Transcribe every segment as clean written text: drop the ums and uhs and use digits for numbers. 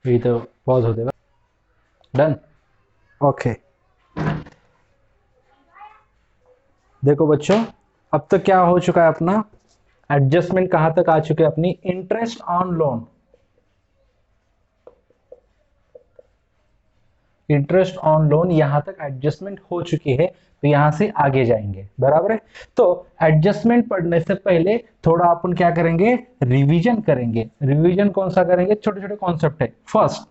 ये तो पॉज हो देगा। डन। ओके, देखो बच्चों, अब तक क्या हो चुका है अपना एडजस्टमेंट, कहां तक आ चुके हैं अपनी interest on loan. Interest on loan यहां तक एडजस्टमेंट हो चुकी है, तो यहां से आगे जाएंगे, बराबर है। तो एडजस्टमेंट पढ़ने से पहले थोड़ा अपन क्या करेंगे, रिवीजन करेंगे। रिवीजन कौन सा करेंगे, छोटे छोटे कॉन्सेप्ट है। फर्स्ट,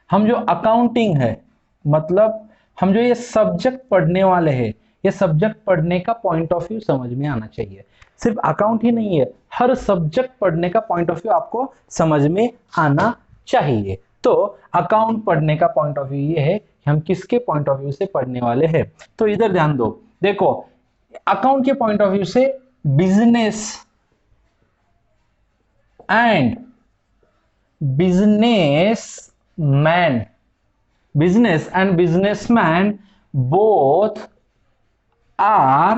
हम जो अकाउंटिंग है, मतलब हम जो ये सब्जेक्ट पढ़ने वाले हैं, ये सब्जेक्ट पढ़ने का पॉइंट ऑफ व्यू समझ में आना चाहिए। सिर्फ अकाउंट ही नहीं है, हर सब्जेक्ट पढ़ने का पॉइंट ऑफ व्यू आपको समझ में आना चाहिए। तो अकाउंट पढ़ने का पॉइंट ऑफ व्यू ये है कि हम किसके पॉइंट ऑफ व्यू से पढ़ने वाले हैं। तो इधर ध्यान दो, देखो अकाउंट के पॉइंट ऑफ व्यू से business and business man, business and businessman both are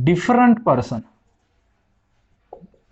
different person,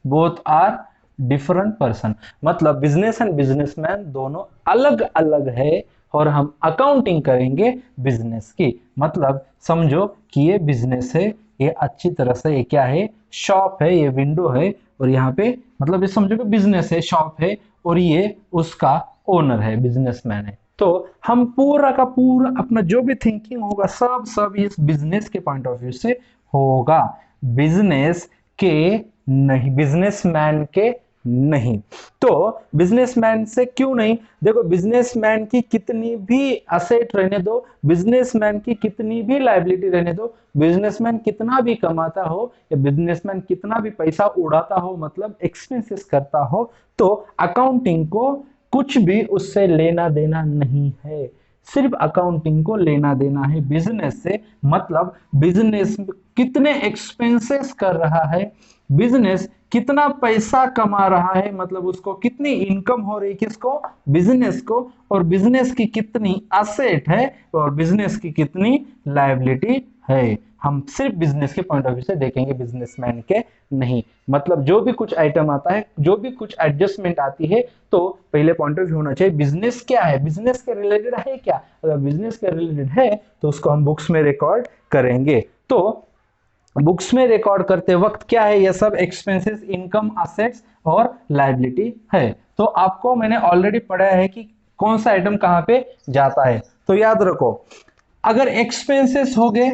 both are different person, मतलब बिजनेस एंड बिजनेसमैन दोनों अलग अलग है, और हम अकाउंटिंग करेंगे बिजनेस की। मतलब समझो कि ये बिजनेस है, ये अच्छी तरह से, ये क्या है, शॉप है, ये विंडो है, और यहाँ पे मतलब ये समझो कि बिजनेस है, शॉप है, और ये उसका ओनर है, बिजनेसमैन है। तो हम पूरा का पूरा अपना जो भी थिंकिंग होगा सब सब इस बिजनेस के पॉइंट ऑफ व्यू से होगा, बिजनेस के नहीं, बिजनेसमैन के नहीं। तो बिजनेसमैन से क्यों नहीं, देखो बिजनेसमैन की कितनी भी असेट रहने दो, बिजनेसमैन की कितनी भी लायबिलिटी रहने दो, बिजनेसमैन कितना भी कमाता हो या बिजनेसमैन कितना भी पैसा उड़ाता हो, मतलब एक्सपेंसेस करता हो, तो अकाउंटिंग को कुछ भी उससे लेना देना नहीं है। सिर्फ अकाउंटिंग को लेना देना है बिजनेस से। मतलब बिजनेस कितने एक्सपेंसेस कर रहा है, बिजनेस कितना पैसा कमा रहा है, मतलब उसको कितनी इनकम हो रही है, किसको, बिजनेस को, और बिजनेस की कितनी असेट है और बिजनेस की कितनी लायबिलिटी है, हम सिर्फ बिजनेस के पॉइंट ऑफ व्यू से देखेंगे, बिजनेसमैन के नहीं। मतलब जो भी कुछ आइटम आता है, जो भी कुछ एडजस्टमेंट आती है, तो पहले पॉइंट ऑफ व्यू होना चाहिए बिजनेस क्या है, बिजनेस के रिलेटेड है क्या, अगर बिजनेस के रिलेटेड है तो उसको हम बुक्स में रिकॉर्ड करेंगे। तो बुक्स में रिकॉर्ड करते वक्त क्या है, ये सब एक्सपेंसेस, इनकम, असेट्स और लायबिलिटी है। तो आपको मैंने ऑलरेडी पढ़ा है कि कौन सा आइटम कहां पे जाता है। तो याद रखो, अगर एक्सपेंसेस हो गए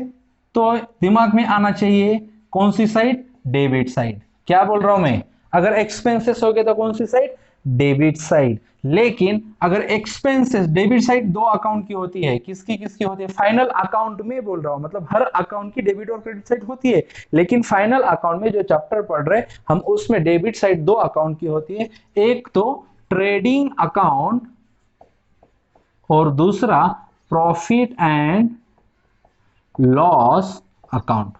तो दिमाग में आना चाहिए कौन सी साइड, डेबिट साइड। क्या बोल रहा हूं मैं, अगर एक्सपेंसेस हो गए तो कौन सी साइड, डेबिट साइड। लेकिन अगर एक्सपेंसेस, डेबिट साइड दो अकाउंट की होती है, किसकी किसकी होती है, फाइनल अकाउंट में बोल रहा हूं, मतलब हर अकाउंट की डेबिट और क्रेडिट साइड होती है, लेकिन फाइनल अकाउंट में जो चैप्टर पढ़ रहे हम उसमें डेबिट साइड दो अकाउंट की होती है, एक तो ट्रेडिंग अकाउंट और दूसरा प्रॉफिट एंड लॉस अकाउंट।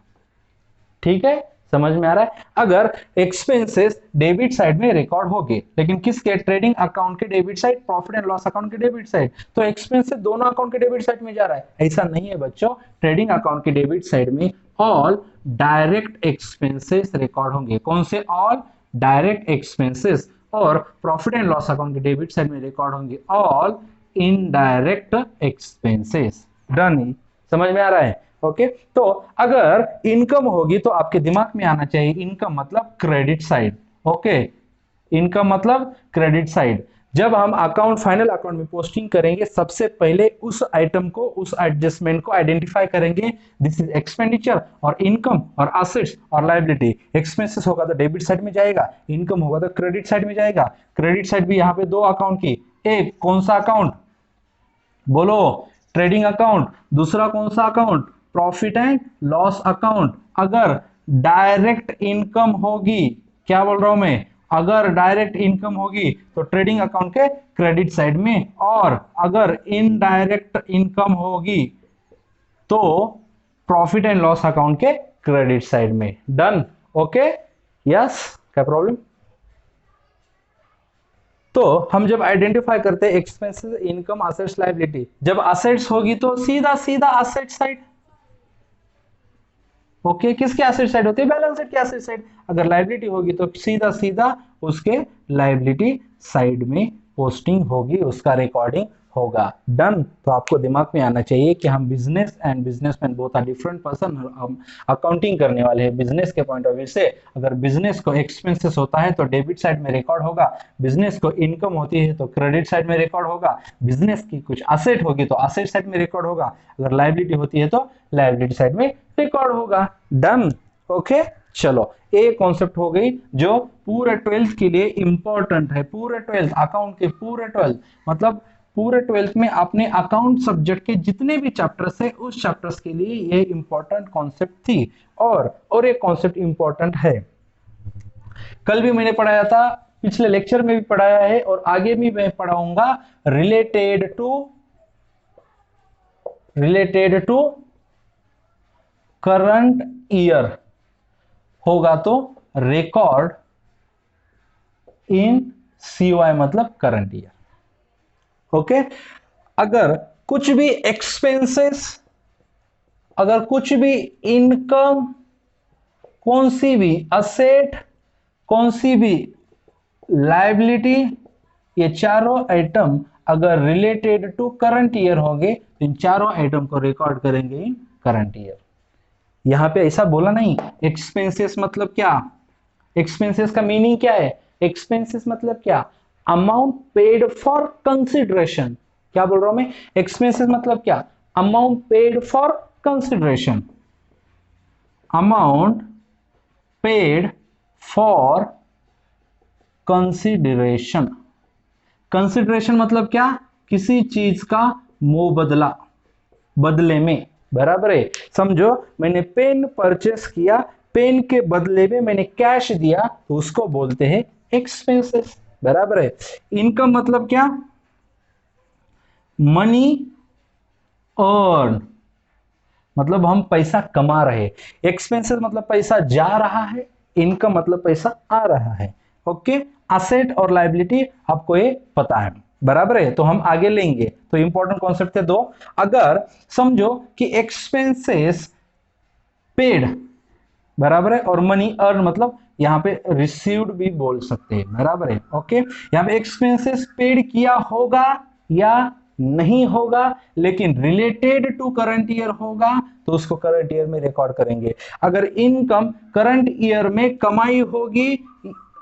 ठीक है, समझ में आ रहा है। अगर एक्सपेंसेस डेबिट साइड में रिकॉर्ड हो गए, लेकिन किसके, ट्रेडिंग अकाउंट के debit side, profit and loss account के डेबिट साइड, तो एक्सपेंसेस दोनों अकाउंट के डेबिट साइड में जा रहा है, ऐसा नहीं है बच्चों। ट्रेडिंग अकाउंट के डेबिट साइड में ऑल डायरेक्ट एक्सपेंसेस रिकॉर्ड होंगे, कौन से, ऑल डायरेक्ट एक्सपेंसेस, और प्रॉफिट एंड लॉस अकाउंट के डेबिट साइड में रिकॉर्ड होंगे ऑल इनडायरेक्ट एक्सपेंसेस। डन, समझ में आ रहा है। ओके, तो अगर इनकम होगी तो आपके दिमाग में आना चाहिए इनकम मतलब क्रेडिट साइड। ओके, इनकम मतलब क्रेडिट साइड। जब हम अकाउंट, फाइनल अकाउंट में पोस्टिंग करेंगे, सबसे पहले उस आइटम को, उस एडजस्टमेंट को आइडेंटिफाई करेंगे, दिस इज एक्सपेंडिचर और इनकम और असेट्स और लायबिलिटी। एक्सपेंसेस होगा तो डेबिट साइड में जाएगा, इनकम होगा तो क्रेडिट साइड में जाएगा। क्रेडिट साइड भी यहाँ पे दो अकाउंट की, एक कौन सा अकाउंट, बोलो, ट्रेडिंग अकाउंट, दूसरा कौन सा account, profit and loss account. अगर डायरेक्ट इनकम होगी, क्या बोल रहा हूं मैं, अगर डायरेक्ट इनकम होगी तो ट्रेडिंग अकाउंट के क्रेडिट साइड में, और अगर इनडायरेक्ट इनकम होगी तो प्रॉफिट एंड लॉस अकाउंट के क्रेडिट साइड में। डन, ओके, यस, क्या प्रॉब्लम। तो हम जब आइडेंटिफाई करते हैं एक्सपेंसेस, इनकम, असेट्स, लायबिलिटी, जब असेट्स होगी तो सीधा सीधा असेट साइड। ओके, किसके एसेट साइड होती है, बैलेंस शीट के एसेट साइड। अगर लायबिलिटी होगी तो सीधा सीधा उसके लायबिलिटी साइड में पोस्टिंग होगी, उसका रिकॉर्डिंग होगा। डन। तो आपको दिमाग में आना चाहिए कि हम business and businessman both are different person, हम अकाउंटिंग करने वाले हैं बिजनेस के पॉइंट ऑफ व्यू से। अगर बिजनेस को एक्सपेंसेस होता है तो डेबिट साइड में रिकॉर्ड होगा, बिजनेस को इनकम होती है तो क्रेडिट साइड में रिकॉर्ड होगा, बिजनेस की कुछ असेट होगी तो असेट साइड में रिकॉर्ड होगा, अगर लायबिलिटी होती है तो लायबिलिटी साइड में रिकॉर्ड होगा। डन। ओके, चलो एक कॉन्सेप्ट हो गई जो पूरे 12th के लिए इंपॉर्टेंट है, पूरे 12th अकाउंट के पूरे 12th मतलब पूरे 12th में आपने अकाउंट सब्जेक्ट के जितने भी चैप्टर्स है उस चैप्टर्स के लिए ये इंपॉर्टेंट कॉन्सेप्ट थी। और एक कॉन्सेप्ट इंपॉर्टेंट है, कल भी मैंने पढ़ाया था, पिछले लेक्चर में भी पढ़ाया है और आगे भी मैं पढ़ाऊंगा, रिलेटेड टू करंट ईयर होगा तो रिकॉर्ड इन CY मतलब करंट ईयर। ओके, अगर कुछ भी एक्सपेंसेस, अगर कुछ भी इनकम, कौन सी भी असेट, कौन सी भी लायबिलिटी, ये चारों आइटम अगर रिलेटेड टू करंट ईयर होंगे तो इन चारों आइटम को रिकॉर्ड करेंगे इन करंट ईयर। यहां पे ऐसा बोला नहीं एक्सपेंसेस मतलब क्या, एक्सपेंसेस का मीनिंग क्या है, एक्सपेंसेस मतलब क्या, अमाउंट पेड फॉर कंसिडरेशन। क्या बोल रहा हूं मैं, एक्सपेंसेस मतलब क्या, amount paid for consideration, amount paid for consideration. Consideration मतलब क्या, किसी चीज का मुबदला, बदले में, बराबर है। समझो मैंने पेन परचेस किया, पेन के बदले में मैंने कैश दिया तो उसको बोलते हैं एक्सपेंसेस, बराबर है। इनकम मतलब क्या, मनी अर्न, मतलब हम पैसा कमा रहे, एक्सपेंसेस मतलब पैसा जा रहा है, इनकम मतलब पैसा आ रहा है। ओके, असेट और लायबिलिटी आपको ये पता है, बराबर है। तो हम आगे लेंगे, तो इंपॉर्टेंट कॉन्सेप्ट थे दो। अगर समझो कि एक्सपेंसेस पेड, बराबर है, और मनी अर्न मतलब यहां पे रिसीव्ड भी बोल सकते हैं, बराबर है। ओके, यहां पे एक्सपेंसेस पेड किया होगा या नहीं होगा, लेकिन रिलेटेड टू करंट ईयर होगा तो उसको करंट ईयर में रिकॉर्ड करेंगे। अगर इनकम करंट ईयर में कमाई होगी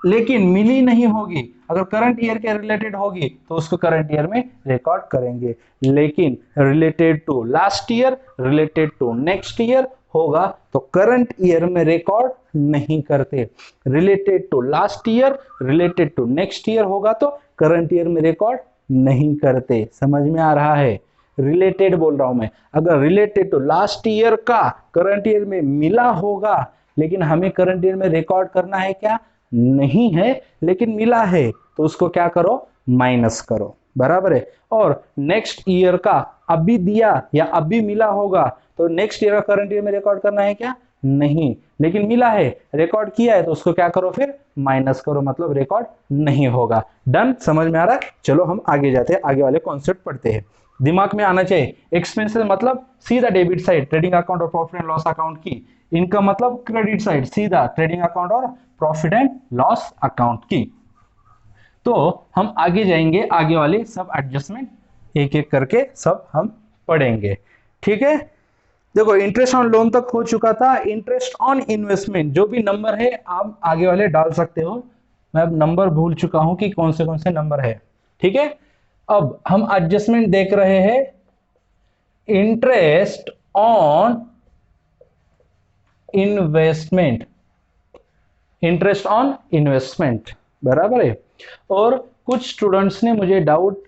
लेकिन मिली नहीं होगी, अगर करंट ईयर के रिलेटेड होगी तो उसको करंट ईयर में रिकॉर्ड करेंगे, लेकिन related to last year, related to next year होगा तो करंट ईयर में रिकॉर्ड नहीं करते। Related to last year, related to next year होगा तो करंट ईयर में रिकॉर्ड नहीं करते। समझ में आ रहा है, रिलेटेड बोल रहा हूं मैं। अगर रिलेटेड टू लास्ट ईयर का करंट ईयर में मिला होगा, लेकिन हमें करंट ईयर में रिकॉर्ड करना है क्या, नहीं है, लेकिन मिला है तो उसको क्या करो, माइनस करो, बराबर है। और नेक्स्ट ईयर का अभी दिया या अभी मिला होगा तो नेक्स्ट ईयर का करंट ईयर में रिकॉर्ड करना है क्या, नहीं, लेकिन मिला है, रिकॉर्ड किया है तो उसको क्या करो, फिर माइनस करो, मतलब रिकॉर्ड नहीं होगा। डन, समझ में आ रहा है। चलो हम आगे जाते हैं, आगे वाले कॉन्सेप्ट पढ़ते हैं। दिमाग में आना चाहिए, एक्सपेंसेस मतलब सीधा डेबिट साइड, ट्रेडिंग अकाउंट और प्रॉफिट एंड लॉस अकाउंट की। इनकम मतलब क्रेडिट साइड, सीधा ट्रेडिंग अकाउंट और प्रॉफिट एंड लॉस अकाउंट की। तो हम आगे जाएंगे, आगे वाले सब एडजस्टमेंट एक एक करके सब हम पढ़ेंगे, ठीक है। देखो इंटरेस्ट ऑन लोन तक हो चुका था, इंटरेस्ट ऑन इन्वेस्टमेंट जो भी नंबर है आप आगे वाले डाल सकते हो, मैं अब नंबर भूल चुका हूं कि कौन से नंबर है, ठीक है। अब हम एडजस्टमेंट देख रहे हैं, interest on investment, interest on investment, बराबर है। और कुछ स्टूडेंट्स ने मुझे डाउट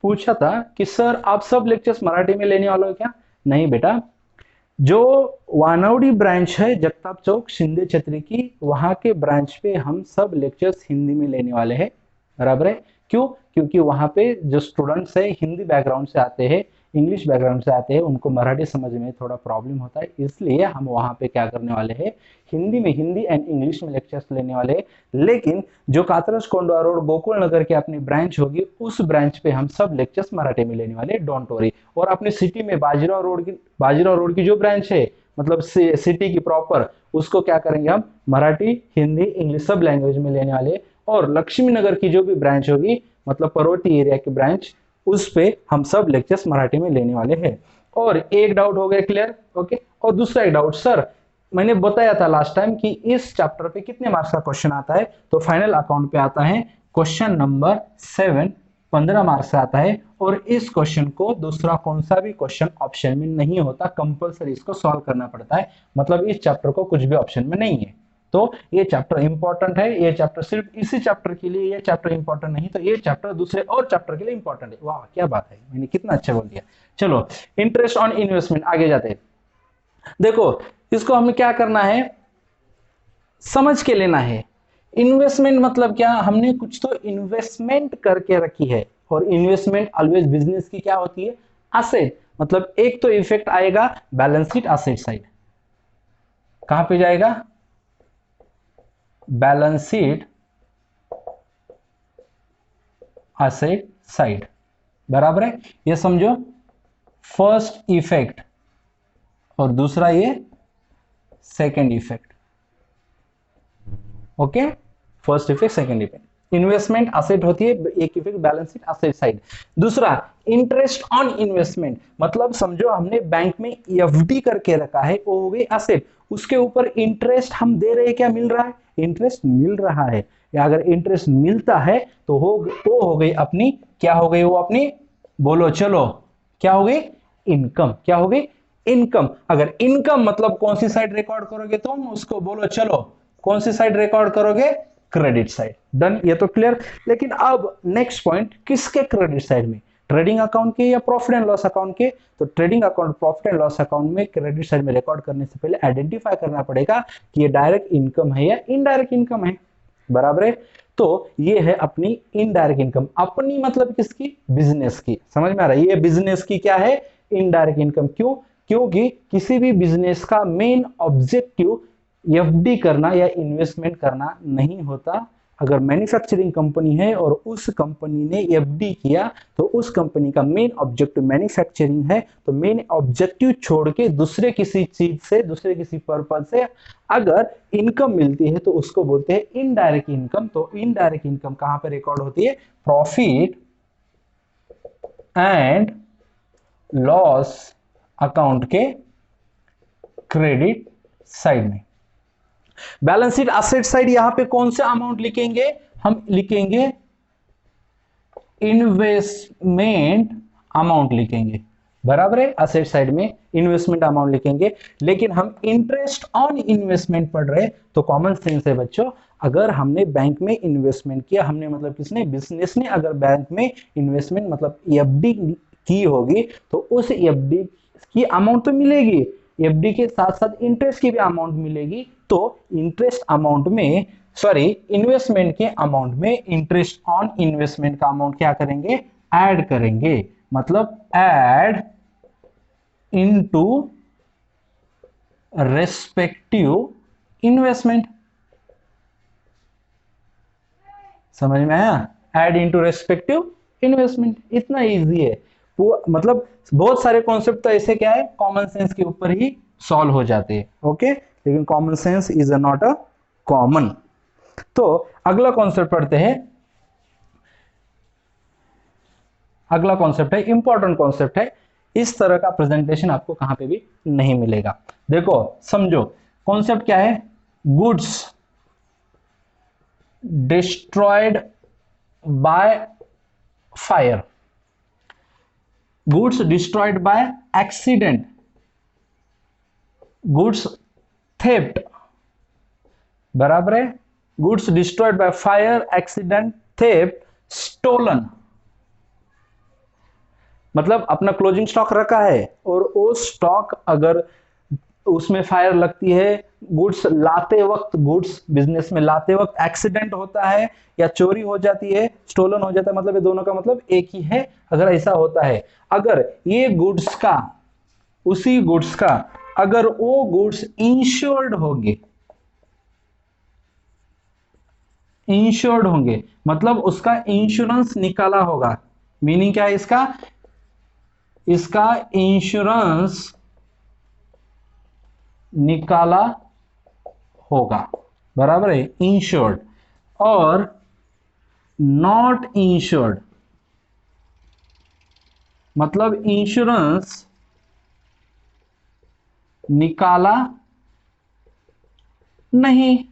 पूछा था कि सर आप सब लेक्चर्स मराठी में लेने वाले हो क्या। नहीं बेटा, जो वानवडी ब्रांच है जगताप चौक शिंदे छतरी की, वहां के ब्रांच पे हम सब लेक्चर्स हिंदी में लेने वाले हैं, बराबर है। क्यों, क्योंकि वहां पे जो स्टूडेंट्स है हिंदी बैकग्राउंड से आते हैं, इंग्लिश बैकग्राउंड से आते हैं, उनको मराठी समझ में थोड़ा प्रॉब्लम होता है, इसलिए हम वहां पे क्या करने वाले हैं, हिंदी में, हिंदी एंड इंग्लिश में लेक्चर्स लेने वाले हैं। लेकिन जो कातरस कोंडवा रोड गोकुल नगर की अपनी ब्रांच होगी, उस ब्रांच पे हम सब लेक्चर्स मराठी में लेने वाले, डोंट वरी। और अपनी सिटी में बाजीराव रोड की जो ब्रांच है, मतलब सिटी की प्रॉपर, उसको क्या करेंगे हम, मराठी, हिंदी, इंग्लिश सब लैंग्वेज में लेने वाले, और लक्ष्मी नगर की जो भी ब्रांच होगी, मतलब पर्वतीय एरिया की ब्रांच, उस पे हम सब लेक्चर्स मराठी में लेने वाले हैं। और एक डाउट हो गया क्लियर, ओके। और दूसरा एक डाउट, सर मैंने बताया था लास्ट टाइम कि इस चैप्टर पे कितने मार्क्स का क्वेश्चन आता है, तो फाइनल अकाउंट पे आता है क्वेश्चन नंबर 7, 15 मार्क्स से आता है। और इस क्वेश्चन को दूसरा कौन सा भी क्वेश्चन ऑप्शन में नहीं होता, कंपलसरी इसको सॉल्व करना पड़ता है। मतलब इस चैप्टर को कुछ भी ऑप्शन में नहीं है। तो ये चैप्टर इंपॉर्टेंट है, ये चैप्टर सिर्फ इसी चैप्टर के लिए, ये चैप्टर इंपॉर्टेंट नहीं तो ये चैप्टर दूसरे और चैप्टर के लिए इंपॉर्टेंट है। वाह क्या बात है, मैंने कितना अच्छा बोल दिया। चलो इंटरेस्ट ऑन इन्वेस्टमेंट आगे जाते हैं। देखो इसको हमें क्या करना है, समझ के लेना है। इन्वेस्टमेंट मतलब क्या, हमने कुछ तो इन्वेस्टमेंट करके रखी है, और इन्वेस्टमेंट ऑलवेज बिजनेस की क्या होती है, एसेट। मतलब एक तो इफेक्ट आएगा बैलेंस शीट एसेट साइड, कहां पे जाएगा, बैलेंस शीट एसेट साइड, बराबर है। ये समझो फर्स्ट इफेक्ट और दूसरा ये second effect, okay. First effect second effect, investment asset होती है, एक effect balance sheet asset side. दूसरा इंटरेस्ट ऑन इन्वेस्टमेंट, मतलब समझो हमने बैंक में एफडी करके रखा है, वो हो गई एसेट, उसके ऊपर इंटरेस्ट हम दे रहे हैं, क्या मिल रहा है, इंटरेस्ट मिल रहा है। या अगर इंटरेस्ट मिलता है तो वो हो गई अपनी, क्या हो गई वो अपनी, बोलो चलो, क्या हो गई, इनकम। क्या हो गई, इनकम। अगर इनकम मतलब कौन सी साइड रिकॉर्ड करोगे तुम, उसको बोलो चलो कौन सी साइड रिकॉर्ड करोगे, क्रेडिट साइड। डन, ये तो क्लियर। लेकिन अब नेक्स्ट पॉइंट, किसके क्रेडिट साइड में, ट्रेडिंग अकाउंट के या प्रॉफिट एंड लॉस अकाउंट के। तो trading account profit and loss account में क्रेडिट साइड में रिकॉर्ड करने से पहले आइडेंटिफाई करना पड़ेगा कि ये डायरेक्ट इनकम है या इनडायरेक्ट इनकम है, बराबर है। तो ये है अपनी इनडायरेक्ट इनकम, अपनी मतलब किसकी, बिजनेस की, समझ में आ रहा है। ये बिजनेस की क्या है, इनडायरेक्ट इनकम। क्यों, क्योंकि किसी भी बिजनेस का मेन ऑब्जेक्टिव एफडी करना या इन्वेस्टमेंट करना नहीं होता। अगर मैन्युफैक्चरिंग कंपनी है और उस कंपनी ने एफडी किया तो उस कंपनी का मेन ऑब्जेक्टिव मैन्युफैक्चरिंग है, तो मेन ऑब्जेक्टिव छोड़ के दूसरे किसी चीज से, दूसरे किसी पर्पज से अगर इनकम मिलती है तो उसको बोलते हैं इनडायरेक्ट इनकम। तो इनडायरेक्ट इनकम कहां पर रिकॉर्ड होती है, प्रॉफिट एंड लॉस अकाउंट के क्रेडिट साइड में। बैलेंस शीट एसेट साइड, यहां पे कौन से अमाउंट लिखेंगे, हम लिखेंगे इन्वेस्टमेंट अमाउंट लिखेंगे, बराबर है। एसेट साइड में इन्वेस्टमेंट अमाउंट लिखेंगे। लेकिन हम इंटरेस्ट ऑन इन्वेस्टमेंट पढ़ रहे, तो कॉमन सेंस है बच्चों, अगर हमने बैंक में इन्वेस्टमेंट किया, हमने मतलब किसने, बिजनेस ने अगर बैंक में इन्वेस्टमेंट मतलब एफडी की होगी, तो उस एफडी की अमाउंट तो मिलेगी, एफडी के साथ साथ इंटरेस्ट की भी अमाउंट मिलेगी। तो इंटरेस्ट अमाउंट में, सॉरी इन्वेस्टमेंट के अमाउंट में इंटरेस्ट ऑन इन्वेस्टमेंट का अमाउंट क्या करेंगे, ऐड करेंगे। मतलब ऐड इनटू रेस्पेक्टिव इन्वेस्टमेंट, समझ में आया, ऐड इनटू रेस्पेक्टिव इन्वेस्टमेंट, इतना इजी है। मतलब बहुत सारे कॉन्सेप्ट तो ऐसे क्या है, कॉमन सेंस के ऊपर ही सॉल्व हो जाते हैं, ओके। लेकिन common sense is not a common. तो अगला कॉन्सेप्ट पढ़ते हैं। अगला कॉन्सेप्ट है, इंपॉर्टेंट कॉन्सेप्ट है, इस तरह का प्रेजेंटेशन आपको कहां पे भी नहीं मिलेगा। देखो समझो कॉन्सेप्ट क्या है, goods destroyed by fire, goods destroyed by accident, goods theft, बराबर है। Goods destroyed by fire, accident, theft, stolen. मतलब अपना क्लोजिंग स्टॉक रखा है और वो स्टॉक अगर उसमें फायर लगती है, गुड्स लाते वक्त, गुड्स बिजनेस में लाते वक्त एक्सीडेंट होता है या चोरी हो जाती है, स्टोलन हो जाता है, मतलब ये दोनों का मतलब एक ही है। अगर ऐसा होता है, अगर ये गुड्स का, उसी गुड्स का अगर वो गुड्स इंश्योर्ड होंगे, इंश्योर्ड होंगे मतलब उसका इंश्योरेंस निकाला होगा, मीनिंग क्या है इसका, इसका इंश्योरेंस निकाला होगा, बराबर है, इंश्योर्ड। और नॉट इंश्योर्ड, मतलब इंश्योरेंस निकाला नहीं,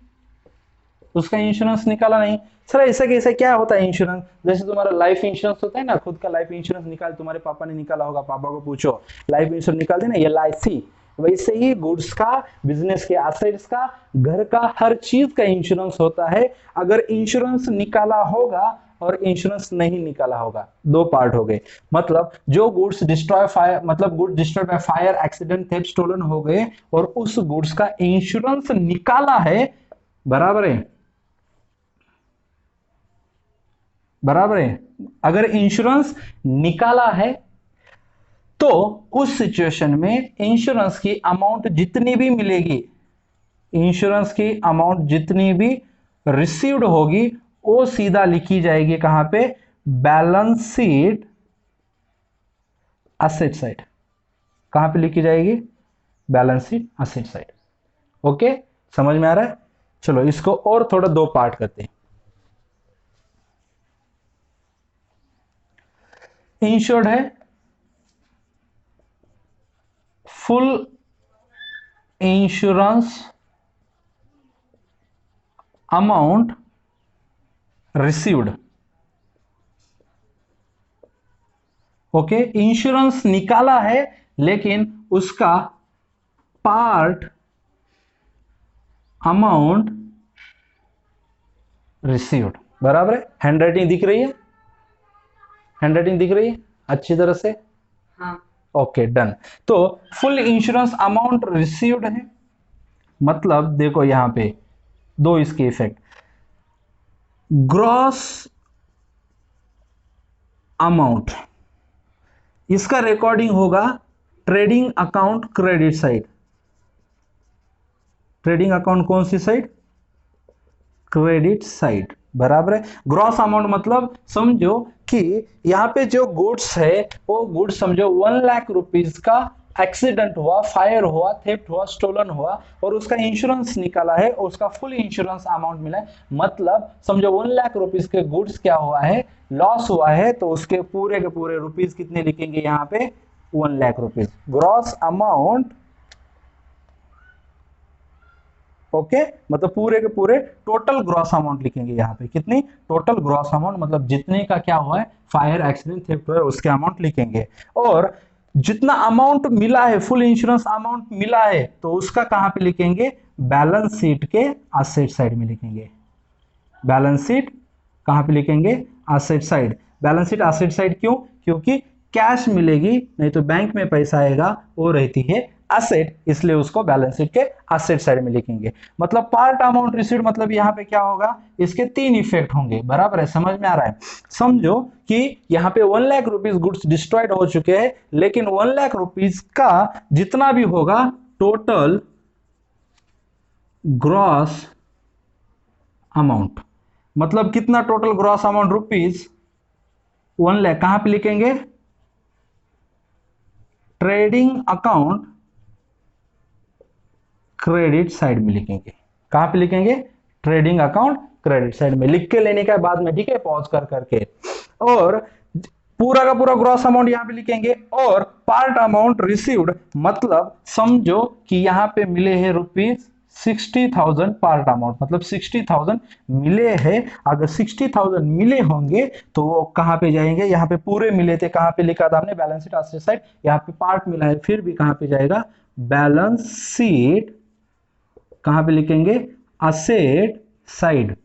उसका इंश्योरेंस निकाला नहीं। सर ऐसा कैसे, क्या होता है इंश्योरेंस? जैसे तुम्हारा लाइफ इंश्योरेंस होता है ना, खुद का लाइफ इंश्योरेंस निकाल, तुम्हारे पापा ने निकाला होगा, पापा को पूछो, लाइफ इंश्योरेंस निकाल देना, LIC। वैसे ही गुड्स का, बिजनेस के एसेट्स का, घर का, हर चीज का इंश्योरेंस होता है। अगर इंश्योरेंस निकाला होगा और इंश्योरेंस नहीं निकाला होगा, दो पार्ट हो गए। मतलब जो गुड्स डिस्ट्रॉय फायर, मतलब goods destroy by fire, accident, theft, stolen हो गए और उस गुड्स का इंश्योरेंस निकाला है, बराबर है, बराबर है। अगर इंश्योरेंस निकाला है तो उस सिचुएशन में इंश्योरेंस की अमाउंट जितनी भी मिलेगी, इंश्योरेंस की अमाउंट जितनी भी रिसीव्ड होगी, वो सीधा लिखी जाएगी कहां पे? Balance sheet asset side. कहां पे लिखी जाएगी? Balance sheet asset side. Okay, समझ में आ रहा है? चलो इसको और थोड़ा दो पार्ट करते हैं। इंश्योर्ड है full insurance amount received. Okay, insurance निकाला है लेकिन उसका पार्ट अमाउंट रिसीव्ड, बराबर है। हैंडराइटिंग दिख रही है? हैंडराइटिंग दिख रही है अच्छी तरह से? हाँ। Okay, done. तो फुल इंश्योरेंस अमाउंट रिसीव्ड है, मतलब देखो यहां पे दो इसके इफेक्ट। ग्रॉस अमाउंट, इसका रिकॉर्डिंग होगा trading account credit side. Trading account कौन सी साइड? क्रेडिट साइड, बराबर है। ग्रॉस अमाउंट मतलब समझो कि यहां पे जो गुड्स है वो गुड्स समझो 1 लाख रुपीज का एक्सीडेंट हुआ, फायर हुआ, थेफ्ट हुआ, स्टोलन हुआ और उसका इंश्योरेंस निकाला है, उसका फुल इंश्योरेंस अमाउंट मिला है। मतलब समझो 1 लाख रुपीज के गुड्स क्या हुआ है, लॉस हुआ है, तो उसके पूरे के पूरे रुपीज कितने लिखेंगे यहाँ पे? 1 lakh rupees. Gross amount, okay, मतलब पूरे के पूरे टोटल ग्रॉस अमाउंट लिखेंगे यहाँ पे। कितनी? टोटल ग्रॉस अमाउंट, मतलब जितने का क्या हुआ है, फायर, एक्सीडेंट, थेफ्ट हुआ है, उसके अमाउंट लिखेंगे। और जितना अमाउंट मिला है, फुल इंश्योरेंस अमाउंट मिला है, तो उसका कहां पे लिखेंगे? बैलेंस शीट के एसेट साइड में लिखेंगे। बैलेंस शीट कहां पे लिखेंगे? Asset side. Balance sheet asset side क्यों? क्योंकि कैश मिलेगी, नहीं तो बैंक में पैसा आएगा, वो रहती है एसेट, इसलिए उसको बैलेंस शीट के एसेट साइड में लिखेंगे। मतलब पार्ट अमाउंट रिसीव्ड, मतलब यहां पे क्या होगा? इसके 3 इफेक्ट होंगे, बराबर है? समझ में आ रहा है? समझो कि यहां पे 1 लाख रुपीज गुड्स डिस्ट्रॉयड हो चुके हैं, लेकिन 1 लाख रुपीज का जितना भी होगा टोटल ग्रॉस अमाउंट, मतलब कितना total gross amount? Rupees 1 lakh. कहां पे लिखेंगे? ट्रेडिंग अकाउंट क्रेडिट साइड में लिखेंगे। कहां पे लिखेंगे? ट्रेडिंग अकाउंट क्रेडिट साइड में। लिख के लेने का बाद में, ठीक है, पॉज कर करके। और पूरा का पूरा ग्रॉस अमाउंट यहां पे लिखेंगे और पार्ट अमाउंट रिसीव्ड, मतलब समझो कि यहां पे मिले हैं रुपीज 60,000 पार्ट अमाउंट, मतलब 60,000 मिले हैं। अगर 60,000 मिले होंगे तो वो कहां पे जाएंगे? यहाँ पे पूरे मिले थे, कहां पे लिखा था हमने? Balance sheet asset side. यहाँ पे पार्ट मिला है, फिर भी कहां पे जाएगा? Balance sheet. कहां पे लिखेंगे? Asset side.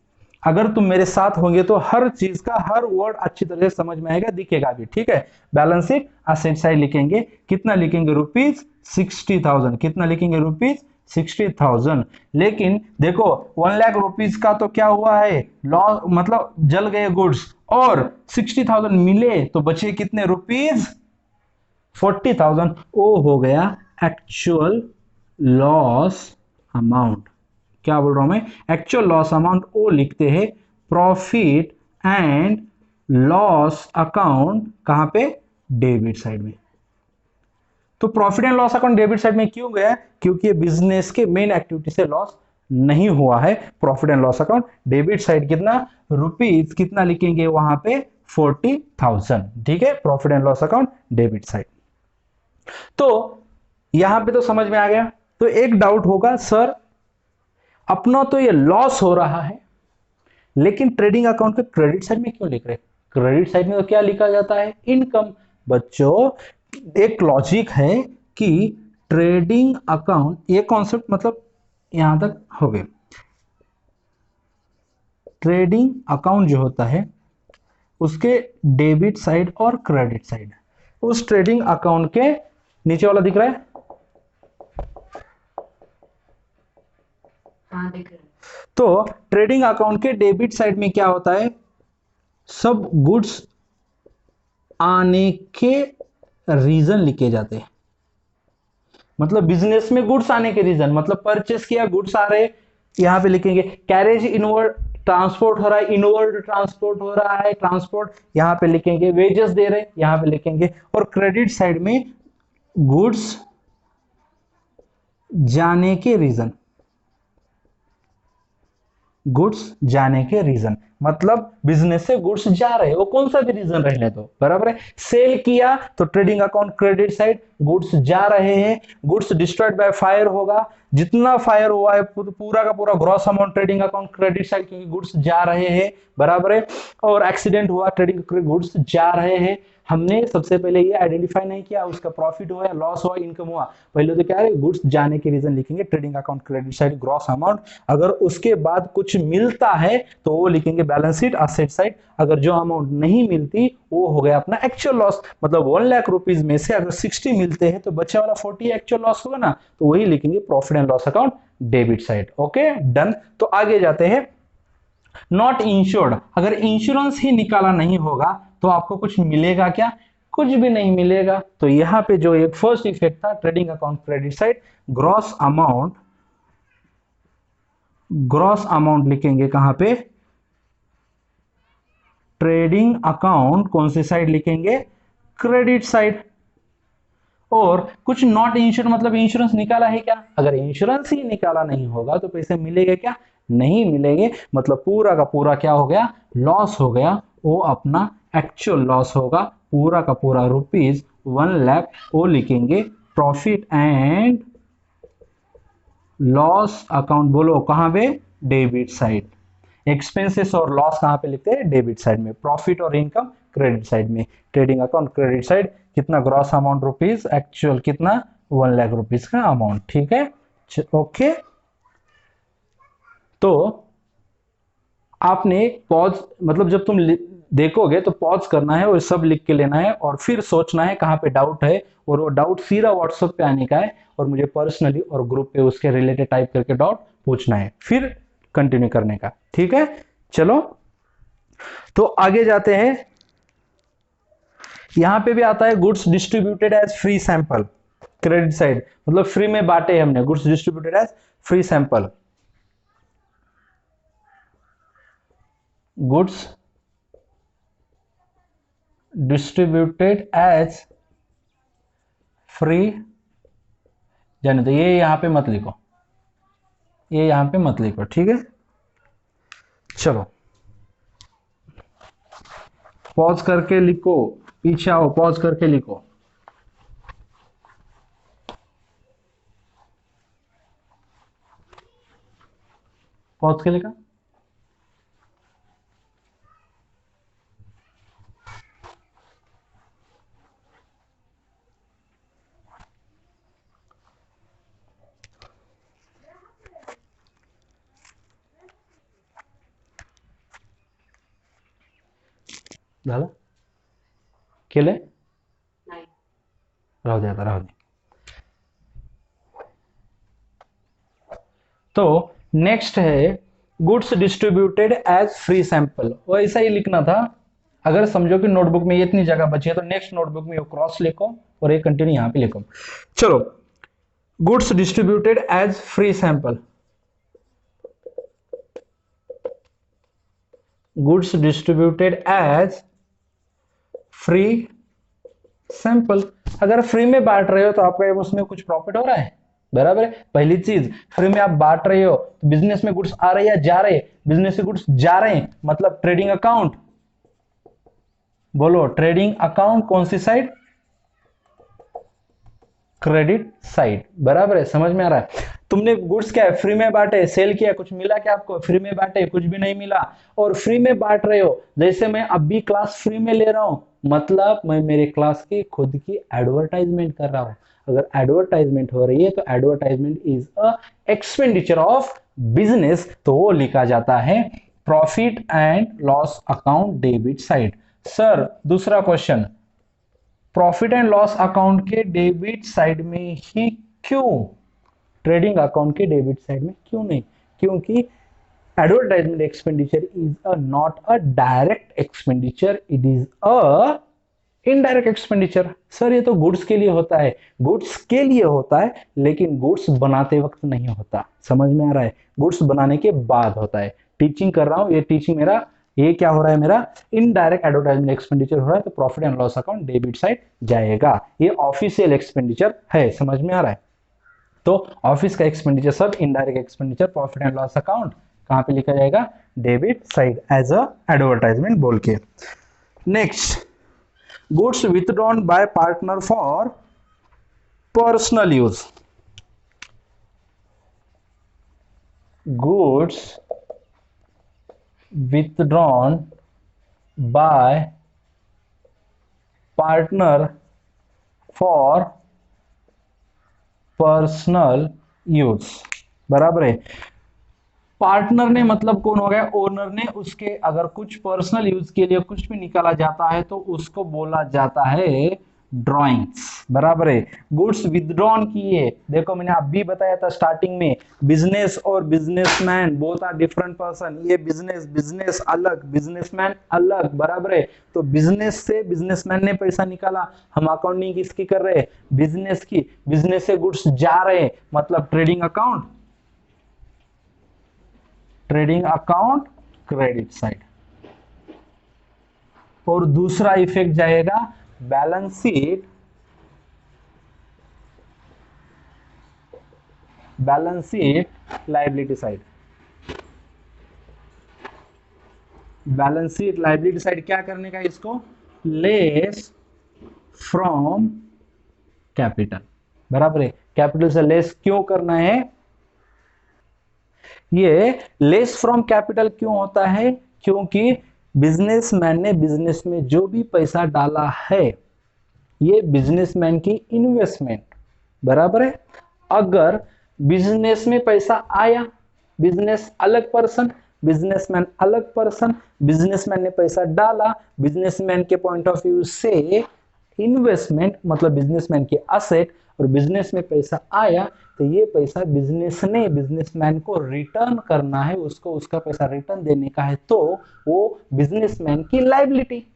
अगर तुम मेरे साथ होंगे तो हर चीज का हर वर्ड अच्छी तरह से समझ में आएगा, दिखेगा भी, ठीक है। बैलेंस शीट एसेट साइड लिखेंगे। कितना लिखेंगे? रुपीज 60,000। कितना लिखेंगे? रुपीज 60,000। लेकिन देखो 1 लाख रुपीज का तो क्या हुआ है? लॉस, मतलब जल गए गुड्स, और 60,000 मिले तो बचे कितने? रुपीज 40,000। वो हो गया एक्चुअल लॉस अमाउंट। क्या बोल रहा हूं मैं? एक्चुअल लॉस अमाउंट वो लिखते हैं प्रॉफिट एंड लॉस अकाउंट। कहां पे? डेबिट साइड में। तो profit and loss account debit side में क्यों गया? क्योंकि बिजनेस के मेन एक्टिविटी से लॉस नहीं हुआ है profit and loss account. Debit side कितना, रुपीज कितना लिखेंगे वहां पे 40,000, ठीक है, profit and loss account debit side. तो यहां पे तो समझ में आ गया। तो एक डाउट होगा, सर अपना तो ये लॉस हो रहा है लेकिन ट्रेडिंग अकाउंट के क्रेडिट साइड में क्यों लिख रहे? क्रेडिट साइड में तो क्या लिखा जाता है, इनकम। बच्चों एक लॉजिक है कि ट्रेडिंग अकाउंट, ये कॉन्सेप्ट मतलब यहां तक हो गए। ट्रेडिंग अकाउंट जो होता है उसके डेबिट साइड और क्रेडिट साइड, उस ट्रेडिंग अकाउंट के नीचे वाला दिख रहा है, हाँ दिख रहा है। तो ट्रेडिंग अकाउंट के डेबिट साइड में क्या होता है, सब गुड्स आने के रीजन लिखे जाते हैं। मतलब बिजनेस में गुड्स आने के रीजन, मतलब परचेस किया, गुड्स आ रहे, यहां पे लिखेंगे कैरेज इनवर्ड, ट्रांसपोर्ट हो रहा है, इनवर्ड ट्रांसपोर्ट हो रहा है, ट्रांसपोर्ट यहां पे लिखेंगे, वेजेस दे रहे यहां पे लिखेंगे। और क्रेडिट साइड में गुड्स जाने के रीजन, गुड्स जाने के रीजन, मतलब बिजनेस से गुड्स जा रहे हैं, वो कौन सा भी रीजन रहने दो, बराबर है। सेल किया तो trading account credit side, goods जा रहे हैं, गुड्स डिस्ट्रॉयड बाय फायर होगा, जितना फायर हुआ है पूरा का पूरा gross amount trading account credit side, क्योंकि गुड्स जा रहे हैं, बराबर है। और एक्सीडेंट हुआ, ट्रेडिंग गुड्स जा रहे हैं। हमने सबसे पहले ये आइडेंटिफाई नहीं किया उसका प्रॉफिट हुआ या लॉस हुआ, इनकम हुआ, पहले तो क्या है गुड्स जाने के रीजन लिखेंगे, trading account credit side gross amount. अगर उसके बाद कुछ मिलता है तो वो लिखेंगे बैलेंस शीट असेट साइड। अगर जो अमाउंट नहीं मिलती वो हो गया अपना एक्चुअल लॉस, मतलब 1 लाख रुपीज में से अगर 60 मिलते हैं तो बच्चे वाला 40 एक्चुअल लॉस होगा ना, तो वही लिखेंगे profit and loss account debit side. Okay done. तो आगे जाते हैं, नॉट इंश्योर्ड, अगर इंश्योरेंस ही निकाला नहीं होगा तो आपको कुछ मिलेगा क्या? कुछ भी नहीं मिलेगा। तो यहां पे जो एक फर्स्ट इफेक्ट था trading account credit side, gross amount, gross amount लिखेंगे कहां पे, ट्रेडिंग अकाउंट कौन सी साइड लिखेंगे, क्रेडिट साइड। और कुछ नॉट इंश्योर्ड मतलब इंश्योरेंस निकाला है क्या? अगर इंश्योरेंस ही निकाला नहीं होगा तो पैसे मिलेंगे क्या? नहीं मिलेंगे, मतलब पूरा का पूरा क्या हो गया, लॉस हो गया, वो अपना एक्चुअल लॉस होगा, पूरा का पूरा रुपीज 1 लाख, वो लिखेंगे प्रॉफिट एंड लॉस अकाउंट। बोलो कहां पे, डेबिट साइड। एक्सपेंसेस और लॉस कहां पे लिखते हैं, डेबिट साइड में। प्रॉफिट और इनकम क्रेडिट साइड में। ट्रेडिंग अकाउंट क्रेडिट साइड कितना, ग्रॉस अमाउंट रुपीज, एक्चुअल कितना 1 लाख रुपीज का अमाउंट, ठीक है। ओके तो आपने पॉज, मतलब जब तुम देखोगे तो पॉज करना है और सब लिख के लेना है और फिर सोचना है कहां पे डाउट है, और वो डाउट सीधा व्हाट्सएप पे आने का है और मुझे पर्सनली और ग्रुप पे उसके रिलेटेड टाइप करके डाउट पूछना है, फिर कंटिन्यू करने का, ठीक है। चलो तो आगे जाते हैं, यहां पे भी आता है goods distributed as free sample, credit side, मतलब फ्री में बांटे हमने, goods distributed as free sample, goods distributed as free, जाने दो, ये यहां पे मत लिखो, ये यहां पे मत लिखो, ठीक है। चलो पॉज करके लिखो, पीछे आओ, पॉज करके लिखो। पॉज के लिखा, झालं केले, नहीं राहू दे आता, राहू दे। तो नेक्स्ट है goods distributed as free sample, वो ऐसा ही लिखना था। अगर समझो कि नोटबुक में ये इतनी जगह बची है तो नेक्स्ट नोटबुक में क्रॉस लिखो और ये कंटिन्यू यहां पे लिखो। चलो goods distributed as free sample, goods distributed as free sample. अगर फ्री में बांट रहे हो तो आपका उसमें कुछ प्रॉफिट हो रहा है, बराबर है। पहली चीज, फ्री में आप बांट रहे हो तो बिजनेस में गुड्स आ रहे हैं या जा रहे हैं? बिजनेस से गुड्स जा रहे हैं, मतलब ट्रेडिंग अकाउंट। बोलो, ट्रेडिंग अकाउंट कौन सी साइड? Credit side. बराबर है, समझ में आ रहा है। तुमने गुड्स क्या है, फ्री में बांटे, सेल किया, कुछ मिला क्या आपको? फ्री में बांटे, कुछ भी नहीं मिला। और फ्री में बांट रहे हो, जैसे मैं अब भी क्लास फ्री में ले रहा हूं, मतलब मैं मेरे क्लास की खुद की एडवर्टाइजमेंट कर रहा हूं। अगर एडवर्टाइजमेंट हो रही है तो advertisement is a expenditure of business, तो वो लिखा जाता है profit and loss account debit side. Sir दूसरा question, profit and loss account के डेबिट साइड में ही क्यों, ट्रेडिंग अकाउंट के डेबिट साइड में क्यों नहीं? क्योंकि advertisement expenditure is a not a direct expenditure, it is a indirect expenditure. Sir ये तो गुड्स के लिए होता है, गुड्स के लिए होता है, लेकिन गुड्स बनाते वक्त नहीं होता। समझ में आ रहा है? गुड्स बनाने के बाद होता है। टीचिंग कर रहा हूं, ये टीचिंग मेरा, ये क्या हो रहा है, मेरा इनडायरेक्ट एडवर्टाइजमेंट एक्सपेंडिचर हो रहा है, तो profit and loss account debit side जाएगा। ये ऑफिशियल एक्सपेंडिचर है, समझ में आ रहा है? तो ऑफिस का एक्सपेंडिचर सब indirect expenditure, profit and loss account कहां पे लिखा जाएगा? Debit side, as a advertisement बोल के। Next, goods withdrawn by partner for personal use. Goods withdrawn by partner for personal use. बराबर है। पार्टनर ने मतलब कौन हो गया? ओनर ने, उसके अगर कुछ पर्सनल यूज के लिए कुछ भी निकाला जाता है तो उसको बोला जाता है ड्रॉइंग्स। बराबर है। गुड्स विथड्रॉन किए, देखो मैंने अभी बताया था स्टार्टिंग में, बिजनेस और businessman both are different person. ये बिजनेस, बिजनेस अलग, बिजनेसमैन अलग। बराबर है। तो बिजनेस से बिजनेसमैन ने पैसा निकाला, हम अकाउंटिंग किसकी कर रहे हैं? बिजनेस की। बिजनेस से गुड्स जा रहे हैं, मतलब trading account, trading account credit side. और दूसरा इफेक्ट जाएगा balance sheet, balance sheet liability side. Balance sheet liability side क्या करने का? इसको लेस फ्रॉम कैपिटल। बराबर है। कैपिटल से लेस क्यों करना है? ये लेस फ्रॉम कैपिटल क्यों होता है? क्योंकि बिजनेसमैन ने बिजनेस में जो भी पैसा डाला है, ये बिजनेसमैन की इन्वेस्टमेंट। बराबर है। अगर बिजनेस में पैसा आया, बिजनेस अलग पर्सन, बिजनेसमैन अलग पर्सन, बिजनेसमैन ने पैसा डाला, बिजनेसमैन के पॉइंट ऑफ व्यू से इन्वेस्टमेंट मतलब बिजनेसमैन के असेट, और बिजनेस में पैसा आया तो ये पैसा बिजनेस ने बिजनेसमैन को रिटर्न करना है, उसको उसका पैसा रिटर्न देने का है, तो वो बिजनेसमैन की लायबिलिटी।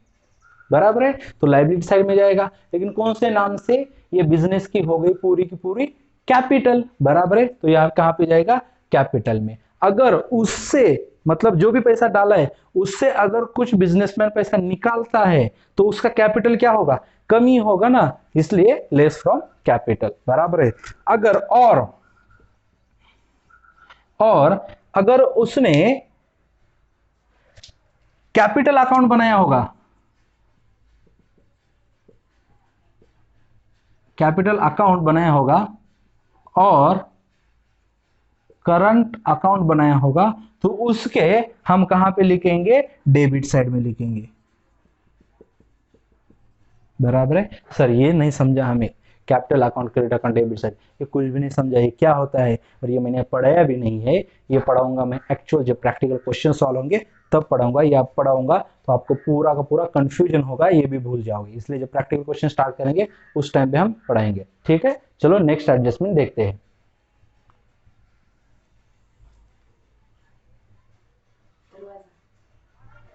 बराबर है। तो लायबिलिटी साइड में जाएगा, लेकिन कौन से नाम से? ये बिजनेस की हो गई पूरी की पूरी कैपिटल। बराबर है। तो यहां कहां पे जाएगा? कैपिटल में। अगर उससे मतलब जो भी पैसा डाला है उससे अगर कुछ बिजनेसमैन पैसा निकालता है तो उसका कैपिटल क्या होगा? कमी होगा ना, इसलिए लेस फ्रॉम कैपिटल। बराबर है। अगर और अगर उसने कैपिटल अकाउंट बनाया होगा, कैपिटल अकाउंट बनाया होगा और करंट अकाउंट बनाया होगा, तो उसके हम कहां पे लिखेंगे? डेबिट साइड में लिखेंगे। बराबर है। सर ये नहीं समझा हमें, capital account, credit account, debit side, ये कुछ भी नहीं समझा ये क्या होता है, और ये मैंने पढ़ाया भी नहीं है। ये पढ़ाऊंगा मैं एक्चुअल जब प्रैक्टिकल क्वेश्चन सॉल्व होंगे तब पढ़ाऊंगा। ये आप पढ़ाऊंगा तो आपको पूरा का पूरा कंफ्यूजन होगा, ये भी भूल जाओगे। इसलिए जब प्रैक्टिकल क्वेश्चन स्टार्ट करेंगे उस टाइम पे हम पढ़ाएंगे। ठीक है, चलो नेक्स्ट एडजस्टमेंट देखते हैं।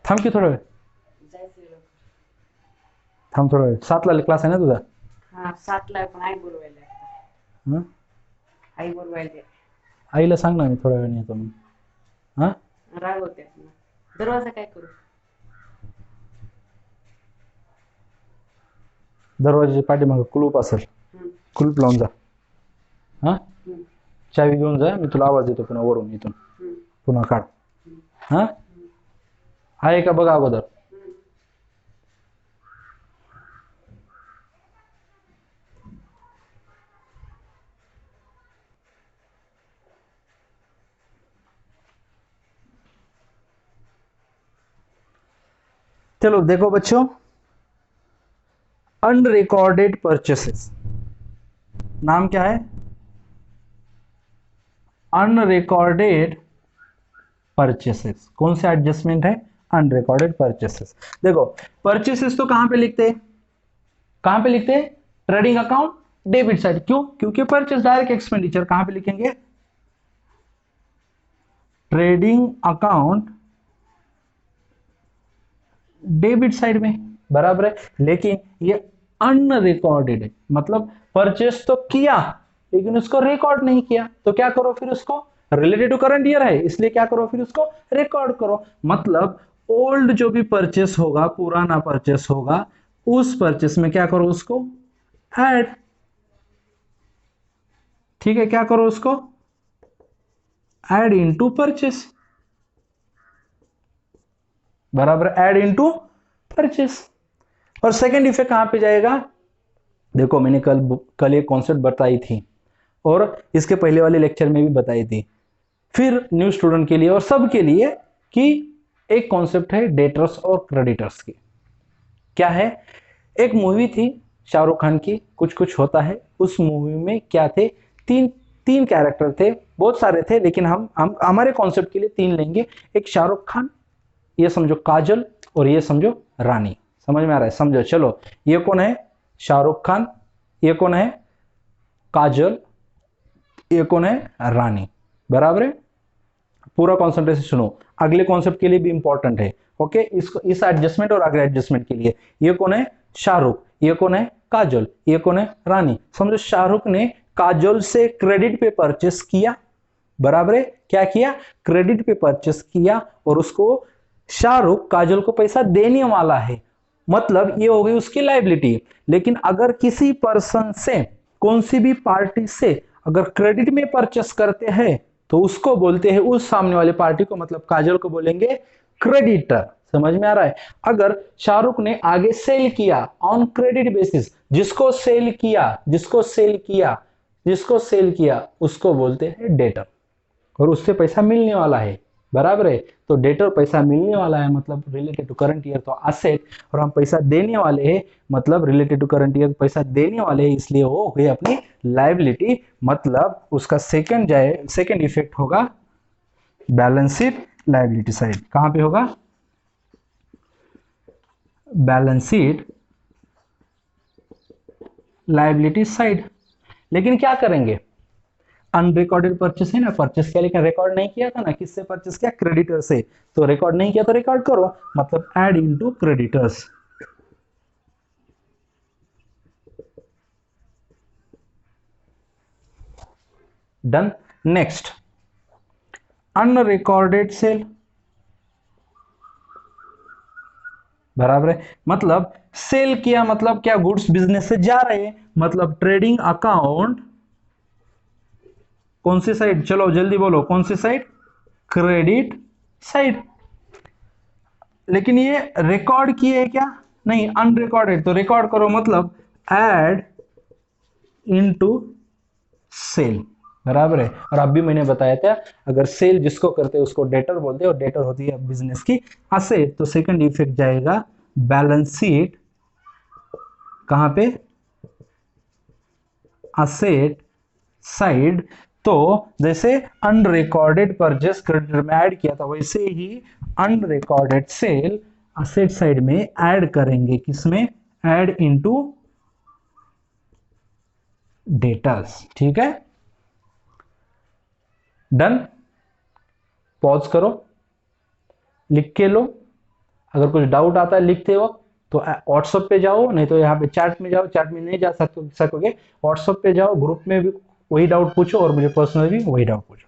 थांब की थोडं वेळ, थांब थोडा वेळ, 7ला क्लास आहे ना तुझा? हा 7ला पण आई बोलवायला हं? आई बोलवायला आईला सांग ना मी थोड्या वेळ येतो म्हणून. हा, रागवते. दरवाजा काय करू? दरवाजाच्या पाठीमागे कुलूप असेल, कुलूप लावून जा. हा, चावी घेऊन जा, मी तुला आवाज देतो पुन्हा वरून इथून, हम्म. पुन्हा काढ. हा, आहे का बघा अगोदर. चलो देखो बच्चों, अनरिकॉर्डेड परचेसेस, नाम क्या है, अनरिकॉर्डेड परचेसेस. कौन सा एडजस्टमेंट है, अनरिकॉर्डेड परचेसेस. देखो परचेसेस तो कहां पे लिखते हैं, कहां पे लिखते हैं, ट्रेडिंग अकाउंट डेबिट साइड. क्यों, क्योंकि परचेस डायरेक्ट एक्सपेंडिचर. कहां पे लिखेंगे, ट्रेडिंग अकाउंट डेबिट साइड में, बराबर है. लेकिन ये अनरिकॉर्डेड है, मतलब परचेस तो किया लेकिन उसको रिकॉर्ड नहीं किया. तो क्या करो फिर, उसको रिलेटेड टू करंट ईयर है इसलिए क्या करो फिर, उसको रिकॉर्ड करो. मतलब ओल्ड जो भी परचेस होगा, पुराना परचेस होगा, उस परचेस में क्या करो, उसको ऐड. ठीक है, क्या करो, उसको ऐड इनटू परचेस, बराबर, ऐड इनटू परचेस. और सेकंड इफेक्ट कहां पे जाएगा, देखो मैंने कल एक कॉन्सेप्ट बताई थी और इसके पहले वाले लेक्चर में भी बताई थी, फिर न्यू स्टूडेंट के लिए और सब के लिए, कि एक कॉन्सेप्ट है डेटर्स और क्रेडिटर्स की. क्या है, एक मूवी थी शाहरुख खान की, कुछ कुछ होता है. उस मूवी में क्या थे, तीन तीन कैरेक्टर थे, बहुत सारे थे लेकिन हम हमारे कॉन्सेप्ट के लिए तीन लेंगे. एक शाहरुख खान, ये समझो काजल, और ये समझो रानी. समझ में आ रहा है, समझो. चलो ये कौन है, शाहरुख खान, ये कौन है, काजल, ये कौन है, रानी. बराबर है, पूरा कॉन्सेंट्रेशन सुनो, अगले कॉन्सेप्ट के लिए भी इंपॉर्टेंट है. ओके, इसको, इस एडजस्टमेंट और अगले एडजस्टमेंट के लिए. ये कौन है, शाहरुख, ये कौन है, काजल, ये कौन है, रानी. समझो शाहरुख ने काजल से क्रेडिट पे परचेस किया, बराबर है, क्या किया, क्रेडिट पे परचेस किया, और उसको शाहरुख काजल को पैसा देने वाला है, मतलब ये हो गई उसकी लायबिलिटी. लेकिन अगर किसी पर्सन से, कौन सी भी पार्टी से अगर क्रेडिट में परचेस करते हैं तो उसको बोलते हैं, उस सामने वाले पार्टी को मतलब काजल को बोलेंगे क्रेडिटर. समझ में आ रहा है. अगर शाहरुख ने आगे सेल किया ऑन क्रेडिट बेसिस, जिसको सेल किया, जिसको सेल किया, जिसको सेल किया उसको बोलते हैं डेटर, और उससे पैसा मिलने वाला है, बराबर है. तो डेटर पैसा मिलने वाला है मतलब रिलेटेड टू करंट ईयर तो असेट, और हम पैसा देने वाले हैं मतलब रिलेटेड टू करंट ईयर पैसा देने वाले हैं, इसलिए वो हो गई अपनी लायबिलिटी. मतलब उसका सेकंड इफेक्ट होगा बैलेंस शीट लायबिलिटी साइड. कहां पे होगा, बैलेंस शीट लायबिलिटी साइड. लेकिन क्या करेंगे, अनरिकॉर्डेड परचेस है ना, परचेस किया लेकिन रिकॉर्ड नहीं किया था ना, किससे परचेस किया, क्रेडिटर से. तो रिकॉर्ड नहीं किया तो रिकॉर्ड करो, मतलब add into creditors. Done. Next, unrecorded sale, बराबर है, मतलब सेल किया मतलब क्या, गुड्स बिजनेस से जा रहे हैं, मतलब ट्रेडिंग अकाउंट कौन सी साइड, चलो जल्दी बोलो कौन सी साइड, क्रेडिट साइड. लेकिन ये रिकॉर्ड किए है क्या, नहीं, अनरिकॉर्डेड. तो रिकॉर्ड करो मतलब ऐड इनटू सेल, बराबर है. और अभी मैंने बताया था अगर सेल जिसको करते हैं उसको डेटर बोलते हैं, और डेटर होती है बिजनेस की असेट. तो सेकंड इफेक्ट जाएगा बैलेंस शीट, कहां पे, असेट साइड. तो जैसे अनरिकॉर्डेड परचेस क्रेडिटर में ऐड किया था, वैसे ही अनरिकॉर्डेड सेल असेट साइड में ऐड करेंगे, किसमें, ऐड इनटू डेटर्स. ठीक है, डन. पॉज करो, लिख के लो. अगर कुछ डाउट आता है लिखते वक्त तो व्हाट्सएप पे जाओ, नहीं तो यहाँ पे चैट में जाओ, चैट में नहीं जा सकोगे, व्हाट्सएप पे जाओ, ग्रुप में भी वही डाउट पूछो और मुझे पर्सनली भी वही डाउट पूछो.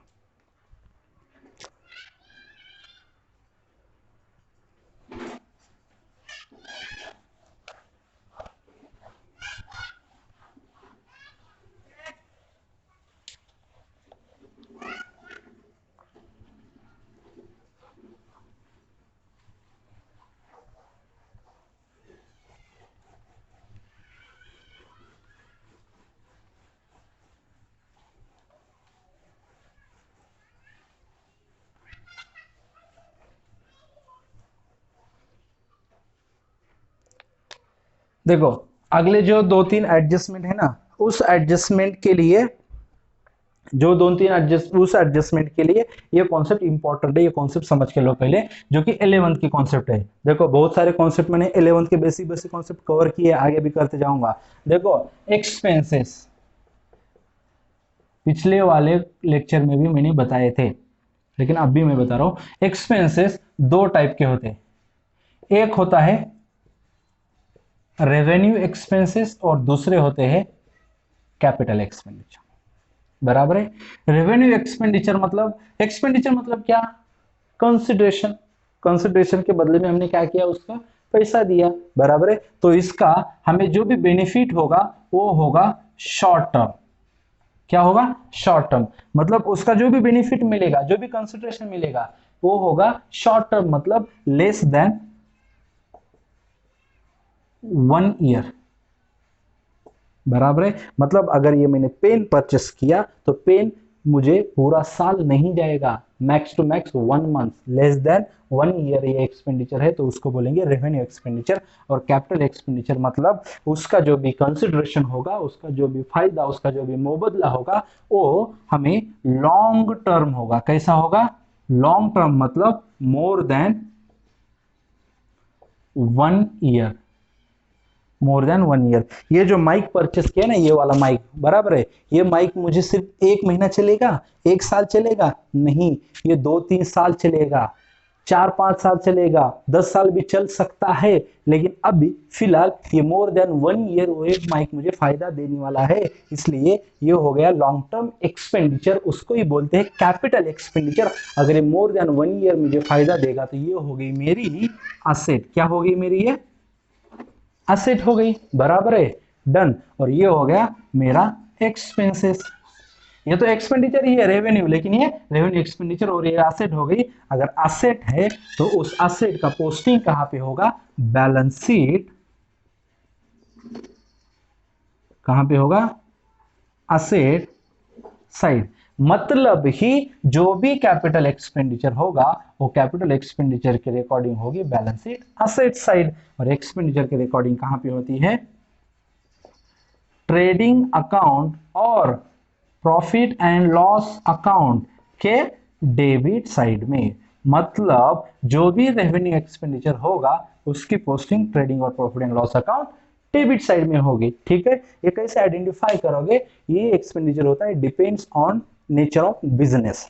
देखो अगले जो दो तीन एडजस्टमेंट है ना, उस एडजस्टमेंट के लिए जो दो तीन एडजस्ट उस एडजस्टमेंट के लिए ये कॉन्सेप्ट इंपॉर्टेंट है, ये कॉन्सेप्ट समझ के लो पहले, जो कि 11th की कॉन्सेप्ट है। देखो बहुत सारे कॉन्सेप्ट मैंने 11th के बेसिक बेसिक कॉन्सेप्ट कवर किए, आगे भी करते जाऊंगा। देखो एक्सपेंसेस पिछले वाले लेक्चर में भी मैंने बताए थे, लेकिन अब भी मैं बता रहा हूं। एक्सपेंसेस दो टाइप के होते हैं, एक होता है रेवेन्यू एक्सपेंसेस और दूसरे होते हैं कैपिटल एक्सपेंडिचर। बराबर है। रेवेन्यू एक्सपेंडिचर मतलब क्या? कंसिडरेशन। कंसिडरेशन के बदले में हमने क्या किया? उसका पैसा दिया। बराबर है। तो इसका हमें जो भी बेनिफिट होगा वो होगा शॉर्ट टर्म। क्या होगा? Short term. मतलब उसका जो भी बेनिफिट मिलेगा, जो भी कंसिडरेशन मिलेगा, वो होगा शॉर्ट टर्म, मतलब लेस देन 1 ईयर। बराबर है। मतलब अगर ये मैंने पेन परचेस किया तो पेन मुझे पूरा साल नहीं जाएगा, max to max 1 month, less than 1 year ये एक्सपेंडिचर है, तो उसको बोलेंगे रेवेन्यू एक्सपेंडिचर। और कैपिटल एक्सपेंडिचर मतलब उसका जो भी कंसिडरेशन होगा, उसका जो भी फायदा, उसका जो भी मुबादला होगा, वो हमें लॉन्ग टर्म होगा। कैसा होगा? लॉन्ग टर्म, मतलब more than 1 year. More than 1 year. ये जो माइक परचेस किया ना, ये वाला माइक, बराबर है, ये माइक मुझे सिर्फ 1 महीना चलेगा, 1 साल चलेगा? नहीं, ये 2-3 साल चलेगा, 4-5 साल चलेगा, 10 साल भी चल सकता है। लेकिन अभी फिलहाल ये मोर देन 1 ईयर वो एक माइक मुझे फायदा देने वाला है, इसलिए ये हो गया लॉन्ग टर्म एक्सपेंडिचर। उसको ही बोलते हैं कैपिटल एक्सपेंडिचर। अगर ये मोर देन 1 ईयर मुझे फायदा देगा तो ये हो गई मेरी असेट। क्या हो गई मेरी? ये असेट हो गई। बराबर है, डन। और ये हो गया मेरा एक्सपेंसेस। ये तो एक्सपेंडिचर ही है रेवेन्यू, लेकिन ये रेवेन्यू एक्सपेंडिचर और ये असेट हो गई। अगर असेट है तो उस असेट का पोस्टिंग कहां पे होगा? Balance sheet. कहां पे होगा? Asset side. मतलब ही जो भी कैपिटल एक्सपेंडिचर होगा वो कैपिटल एक्सपेंडिचर के रिकॉर्डिंग होगी बैलेंस शीट असेट साइड। और एक्सपेंडिचर की रिकॉर्डिंग कहां पे होती है? ट्रेडिंग अकाउंट और प्रॉफिट एंड लॉस अकाउंट के डेबिट साइड में। मतलब जो भी रेवेन्यू एक्सपेंडिचर होगा उसकी पोस्टिंग ट्रेडिंग और profit and loss account debit side में होगी। ठीक है। ये कैसे आइडेंटिफाई करोगे? ये एक्सपेंडिचर होता है depends on nature of business.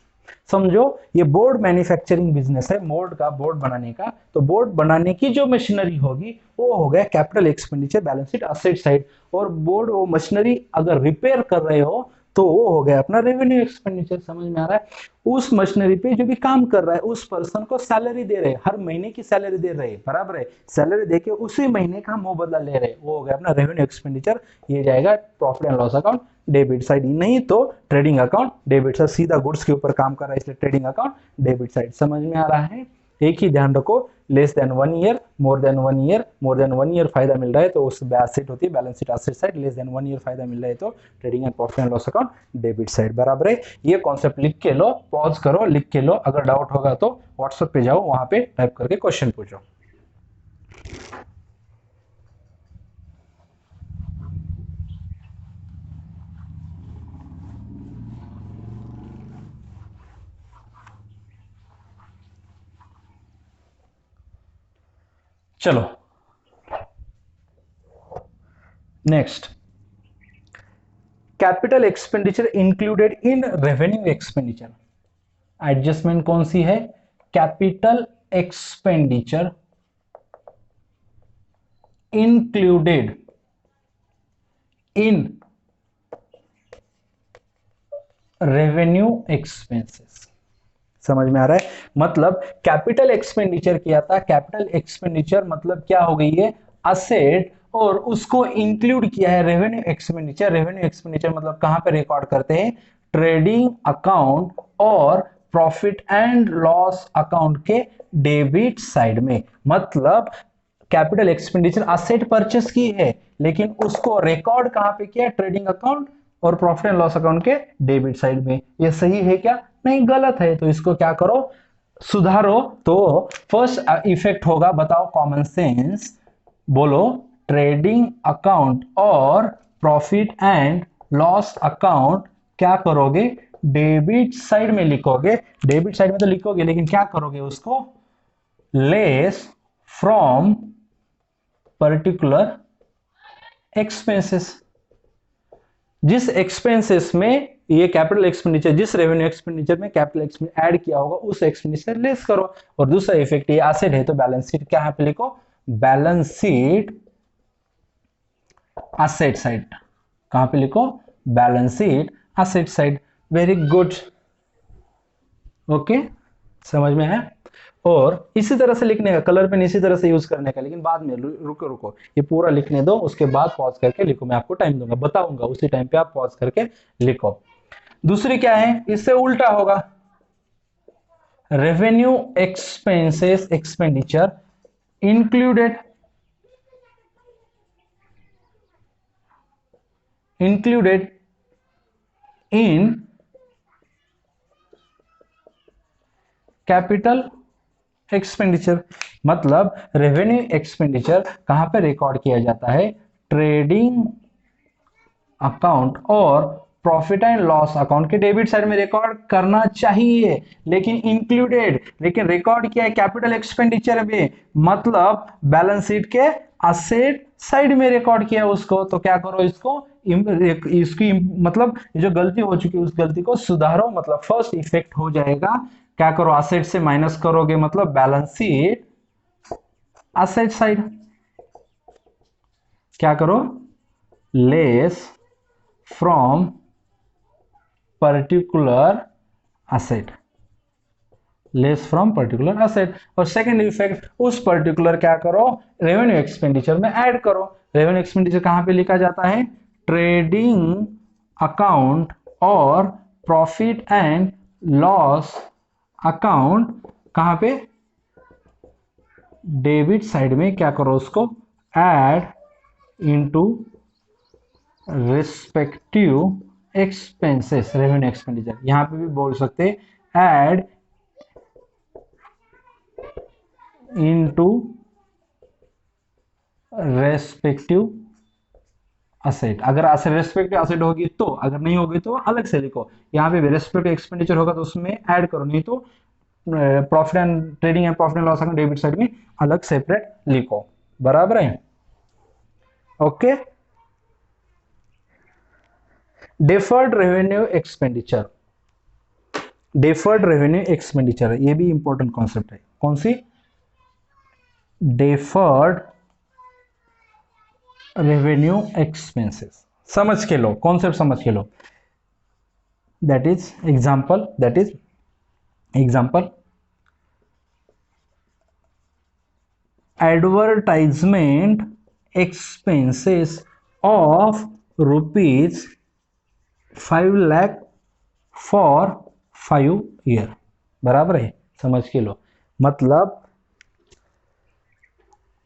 समझो ये बोर्ड मैन्युफैक्चरिंग बिजनेस है, बोर्ड का, बोर्ड बनाने का, तो बोर्ड बनाने की जो मशीनरी होगी वो हो गया capital expenditure balance sheet asset side. और बोर्ड वो मशीनरी अगर रिपेयर कर रहे हो तो वो हो गया अपना रेवेन्यू एक्सपेंडिचर। समझ में आ रहा है? उस मशीनरी पे जो भी काम कर रहा है उस पर्सन को सैलरी दे रहे हैं, हर महीने की सैलरी दे रहे हैं। बराबर है। सैलरी देके उसी महीने का मुबादला ले रहे हैं, वो हो गया अपना रेवेन्यू एक्सपेंडिचर। ये जाएगा profit and loss account debit side. नहीं तो ट्रेडिंग अकाउंट डेबिट साइड, सीधा गुड्स के ऊपर काम कर रहा है इसलिए ट्रेडिंग अकाउंट डेबिट साइड। समझ में आ रहा है? एक ही ध्यान रखो, less than 1 year, more than 1 year. More than 1 year फायदा मिल रहा है तो उस एसेट होती है balance sheet asset side. Less than 1 year फायदा मिल रहा है तो trading and profit and loss account debit side. बराबर है। ये कॉन्सेप्ट लिख के लो, पॉज करो, लिख के लो। अगर डाउट होगा तो व्हाट्सएप पे जाओ, वहां पे टाइप करके क्वेश्चन पूछो। चलो next, capital expenditure included in revenue expenditure. Adjustment कौन सी है? Capital expenditure included in revenue expenses. समझ में आ रहा है? मतलब कैपिटल एक्सपेंडिचर किया था, कैपिटल एक्सपेंडिचर मतलब क्या हो गई है? असेट, और उसको इंक्लूड किया है रेवेन्यू एक्सपेंडिचर। रेवेन्यू एक्सपेंडिचर मतलब कहां पे रिकॉर्ड करते हैं? ट्रेडिंग अकाउंट और प्रॉफिट एंड लॉस अकाउंट के डेबिट साइड में। मतलब कैपिटल एक्सपेंडिचर असेट परचेस की है लेकिन उसको रिकॉर्ड कहां पे किया? ट्रेडिंग अकाउंट और प्रॉफिट एंड लॉस अकाउंट के डेबिट साइड में। ये सही है क्या? नहीं, गलत है। तो इसको क्या करो? सुधारो। तो फर्स्ट इफेक्ट होगा, बताओ, कॉमन सेंस बोलो, ट्रेडिंग अकाउंट और प्रॉफिट एंड लॉस अकाउंट क्या करोगे, डेबिट साइड में लिखोगे। डेबिट साइड में तो लिखोगे, लेकिन क्या करोगे उसको, लेस फ्रॉम पर्टिकुलर एक्सपेंसेस। जिस एक्सपेंसेस में ये कैपिटल एक्सपेंडिचर, जिस रेवेन्यू एक्सपेंडिचर में कैपिटल एक्सपेंडिचर ऐड किया होगा उस एक्सपेंडिचर लेस करो। और दूसरा इफेक्ट, ये एसेट है तो बैलेंस शीट क्या पे लिखो, बैलेंस शीट एसेट साइड। कहां पे लिखो, balance sheet asset side. Very good, okay, समझ में है। और इसी तरह से लिखने का, कलर पेन इसी तरह से यूज करने का, लेकिन बाद में रुको रुको, ये पूरा लिखने दो, उसके बाद पॉज करके लिखो। मैं आपको टाइम दूंगा, बताऊंगा, उसी टाइम पे आप पॉज करके लिखो। दूसरी क्या है, इससे उल्टा होगा, revenue expenses expenditure included in capital expenditure. मतलब रेवेन्यू एक्सपेंडिचर कहां पे रिकॉर्ड किया जाता है, ट्रेडिंग अकाउंट और प्रॉफिट एंड लॉस अकाउंट के डेबिट साइड में रिकॉर्ड करना चाहिए, लेकिन इंक्लूडेड, लेकिन रिकॉर्ड किया है कैपिटल एक्सपेंडिचर में, मतलब बैलेंस शीट के असेट साइड में रिकॉर्ड किया उसको। तो क्या करो, इसको इसकी मतलब जो गलती हो चुकी है उस गलती को सुधारो। मतलब फर्स्ट इफेक्ट हो जाएगा, क्या करो, असेट से माइनस करोगे, मतलब बैलेंस शीट असेट साइड। क्या करो, less from particular asset, less from particular asset. और सेकेंड इफेक्ट, उस पर्टिकुलर क्या करो, रेवेन्यू एक्सपेंडिचर में ऐड करो। रेवेन्यू एक्सपेंडिचर कहां पे लिखा जाता है, ट्रेडिंग अकाउंट और प्रॉफिट एंड लॉस अकाउंट कहां पे, डेबिट साइड में। क्या करो, उसको add into respective expenses, revenue expenditure. यहां पे भी बोल सकते हैं ऐड इनटू रेस्पेक्टिव असेट। अगर रेस्पेक्टिव असेट होगी तो, अगर नहीं होगी तो अलग से लिखो। यहां पे भी रेस्पेक्टिव एक्सपेंडिचर होगा तो उसमें ऐड करो, नहीं तो profit and trading and profit and loss account debit side में अलग सेपरेट लिखो। बराबर है, okay. Deferred revenue expenditure, deferred revenue expenditure, ये भी इंपॉर्टेंट कॉन्सेप्ट है। कौन सी, डिफर्ड रेवेन्यू एक्सपेंसेस। समझ के लो, कॉन्सेप्ट समझ के लो। That is example, that is example, advertisement expenses of rupees 5 lakh for 5 year. बराबर है, समझ के लो। मतलब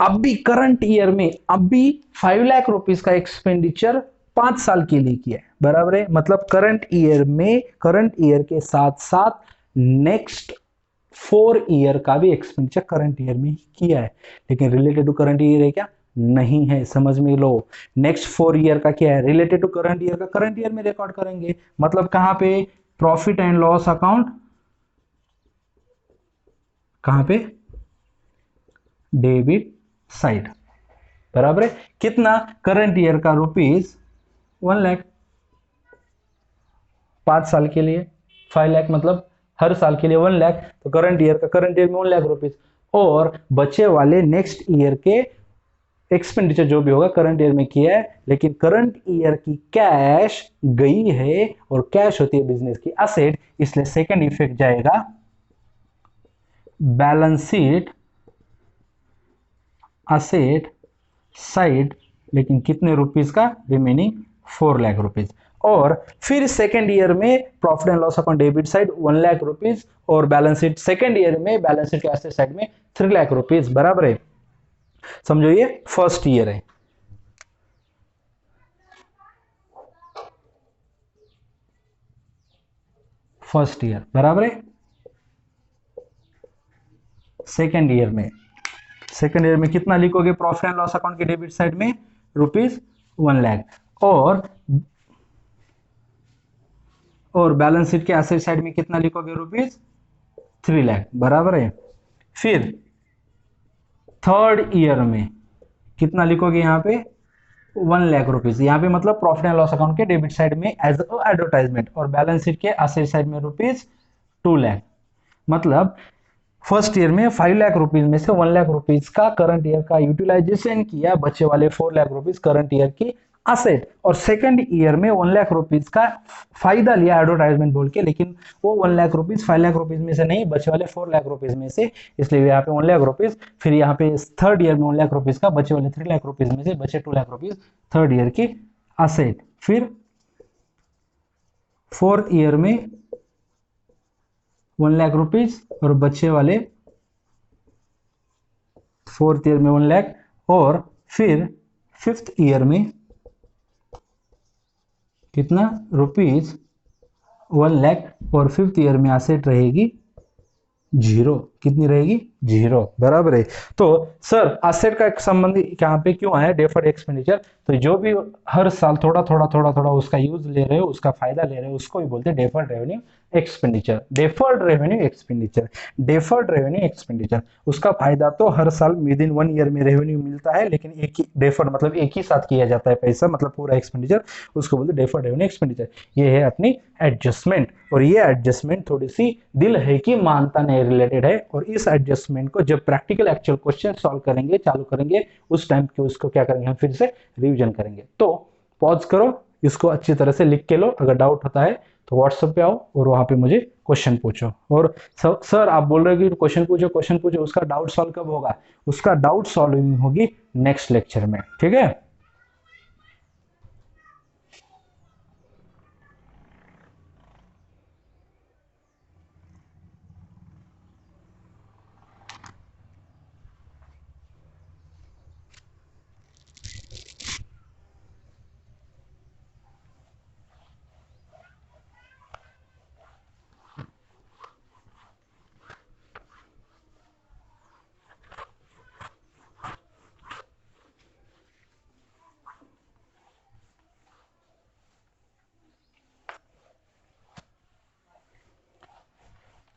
अभी करंट ईयर में अभी 5 लाख रुपीस का एक्सपेंडिचर 5 साल के लिए किया है। बराबर है, मतलब करंट ईयर में, करंट ईयर के साथ साथ नेक्स्ट 4 ईयर का भी एक्सपेंडिचर करंट ईयर में ही किया है। लेकिन रिलेटेड टू करंट ईयर है क्या, नहीं है, समझ में लो। नेक्स्ट 4 ईयर का क्या है, रिलेटेड टू करंट ईयर का, करंट ईयर में रिकॉर्ड करेंगे। मतलब कहां पे, प्रॉफिट एंड लॉस अकाउंट, कहां पे, डेबिट साइड। बराबर है, कितना, करंट ईयर का रुपीज 1 लाख, 5 साल के लिए 5 लाख, मतलब हर साल के लिए 1 लाख। तो करंट ईयर का, करंट ईयर में 1 लाख रुपीज, और बचे वाले नेक्स्ट ईयर के एक्सपेंडिचर जो भी होगा करंट ईयर में किया है, लेकिन करंट ईयर की कैश गई है, और कैश होती है बिजनेस की असेट, इसलिए सेकंड इफेक्ट जाएगा बैलेंस शीट असेट साइड, लेकिन कितने रुपीस का, रिमेनिंग 4 लाख रुपीज। और फिर सेकेंड ईयर में profit and loss account debit side 1 lakh rupees, और बैलेंस शीट सेकेंड ईयर में बैलेंस शीट के एसेट साइड में 3 लाख रुपीज। बराबर है, समझो ये फर्स्ट ईयर है। फर्स्ट ईयर, बराबर है। सेकेंड ईयर में, सेकेंड ईयर में कितना लिखोगे प्रॉफिट एंड लॉस अकाउंट के डेबिट साइड में? ₹1,00,000। और बैलेंस शीट के एसेट साइड में कितना लिखोगे? ₹3,00,000, बराबर है। फिर थर्ड ईयर में कितना लिखोगे यहाँ पे? ₹1,00,000। यहाँ पे मतलब प्रॉफिट एंड लॉस अकाउंट के डेबिट साइड में एज एडवर्टाइजमेंट, और बैलेंस शीट के एसेट साइड में ₹2,00,000। मतलब फर्स्ट ईयर में ₹5,00,000 में से ₹1,00,000 का करंट ईयर का यूटिलाइजेशन किया, बचे वाले ₹4,00,000 करंट ईयर की असेट। और सेकंड ईयर में ₹1,00,000 का फायदा लिया एडवर्टाइजमेंट बोल के, लेकिन वो ₹1,00,000 ₹5,00,000 में से नहीं, बचे वाले ₹4,00,000 में से, इसलिए यहाँ पे ₹1,00,000। फिर यहाँ पे थर्ड ईयर में ₹1,00,000 का, बचे वाले ₹3,00,000 में से बचे ₹2,00,000 थर्ड ईयर की असेट। फिर फोर्थ ईयर में ₹1,00,000 और बचे वाले फोर्थ ईयर में 1,00,000। और फिर फिफ्थ ईयर में कितना? ₹1,00,000। और फिफ्थ ईयर में एसेट रहेगी 0। कितनी रहेगी? 0, बराबर है। तो सर एसेट का एक संबंधी यहाँ पे क्यों आया डेफर्ड एक्सपेंडिचर? तो जो भी हर साल थोड़ा थोड़ा उसका यूज ले रहे हो, उसका फायदा ले रहे हो, उसको भी बोलते हैं deferred revenue expenditure. Deferred revenue expenditure, deferred revenue expenditure, उसका फायदा तो हर साल विद इन 1 ईयर में रेवेन्यू मिलता है, लेकिन एक ही डेफर्ड मतलब एक ही साथ किया जाता है पैसा, मतलब पूरा एक्सपेंडिचर, उसको बोलते हैं डेफर्ड रेवेन्यू एक्सपेंडिचर। ये है अपनी एडजस्टमेंट, और ये एडजस्टमेंट थोड़ी सी दिल है कि मानता नहीं रिलेटेड है। और इस एडजस्टमेंट को जब प्रैक्टिकल एक्चुअल क्वेश्चन सॉल्व करेंगे, चालू करेंगे, उस टाइम के उसको क्या करेंगे, हम फिर से रिवीजन करेंगे। तो पॉज करो, इसको अच्छी तरह से लिख के लो, अगर डाउट होता है तो व्हाट्सएप पे आओ और वहां पे मुझे क्वेश्चन पूछो। और सर आप बोल रहे हो कि क्वेश्चन पूछो, उसका डाउट सॉल्व कब होगा? उसका डाउट सॉल्विंग होगी नेक्स्ट लेक्चर में, ठीक है?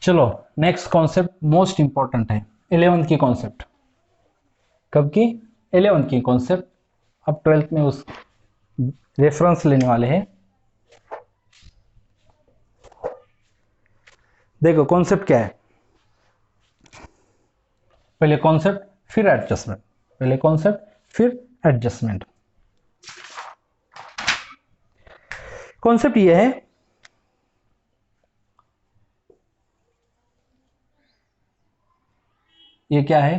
चलो नेक्स्ट कॉन्सेप्ट मोस्ट इंपॉर्टेंट है, 11th की कॉन्सेप्ट। कब की? 11th की कॉन्सेप्ट। अब 12th में उस रेफरेंस लेने वाले हैं। देखो कॉन्सेप्ट क्या है, पहले कॉन्सेप्ट फिर एडजस्टमेंट, पहले कॉन्सेप्ट फिर एडजस्टमेंट। कॉन्सेप्ट ये है, ये क्या है?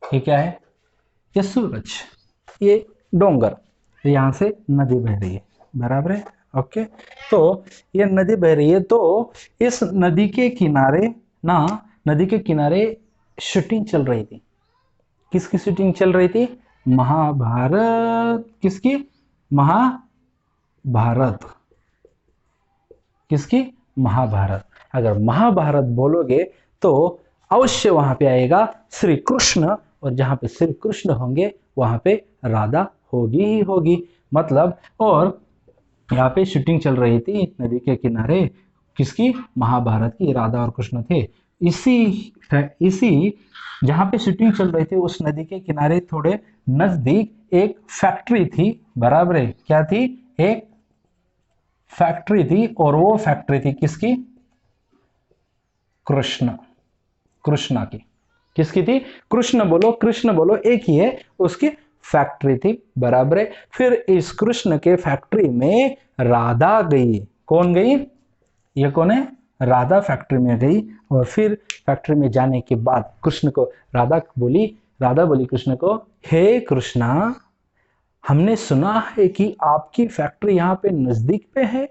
ये क्या है? ये सूरज, ये डोंगर, यहां से नदी बह रही है, बराबर है, ओके। तो ये नदी बह रही है, तो इस नदी के किनारे ना, नदी के किनारे शूटिंग चल रही थी। किसकी शूटिंग चल रही थी? महाभारत। किसकी? महाभारत। किसकी? महाभारत। अगर महाभारत बोलोगे तो अवश्य वहां पे आएगा श्री कृष्ण, और जहां पे श्री कृष्ण होंगे वहां पे राधा होगी ही होगी, मतलब। और यहाँ पे शूटिंग चल रही थी नदी के किनारे, किसकी? महाभारत की, राधा और कृष्ण थे। इसी जहां पे शूटिंग चल रही थी उस नदी के किनारे थोड़े नजदीक एक फैक्ट्री थी, बराबर है। क्या थी? एक फैक्ट्री थी, और वो फैक्ट्री थी किसकी? कृष्णा की। किसकी थी? कृष्ण बोलो, कृष्ण बोलो, एक ही है, उसकी फैक्ट्री थी, बराबर है। फिर इस कृष्ण के फैक्ट्री में राधा गई। कौन गई? ये कौन है? राधा फैक्ट्री में गई। और फिर फैक्ट्री में जाने के बाद कृष्ण को राधा बोली कृष्ण को, हे कृष्णा, हमने सुना है कि आपकी फैक्ट्री यहाँ पे नजदीक पे है।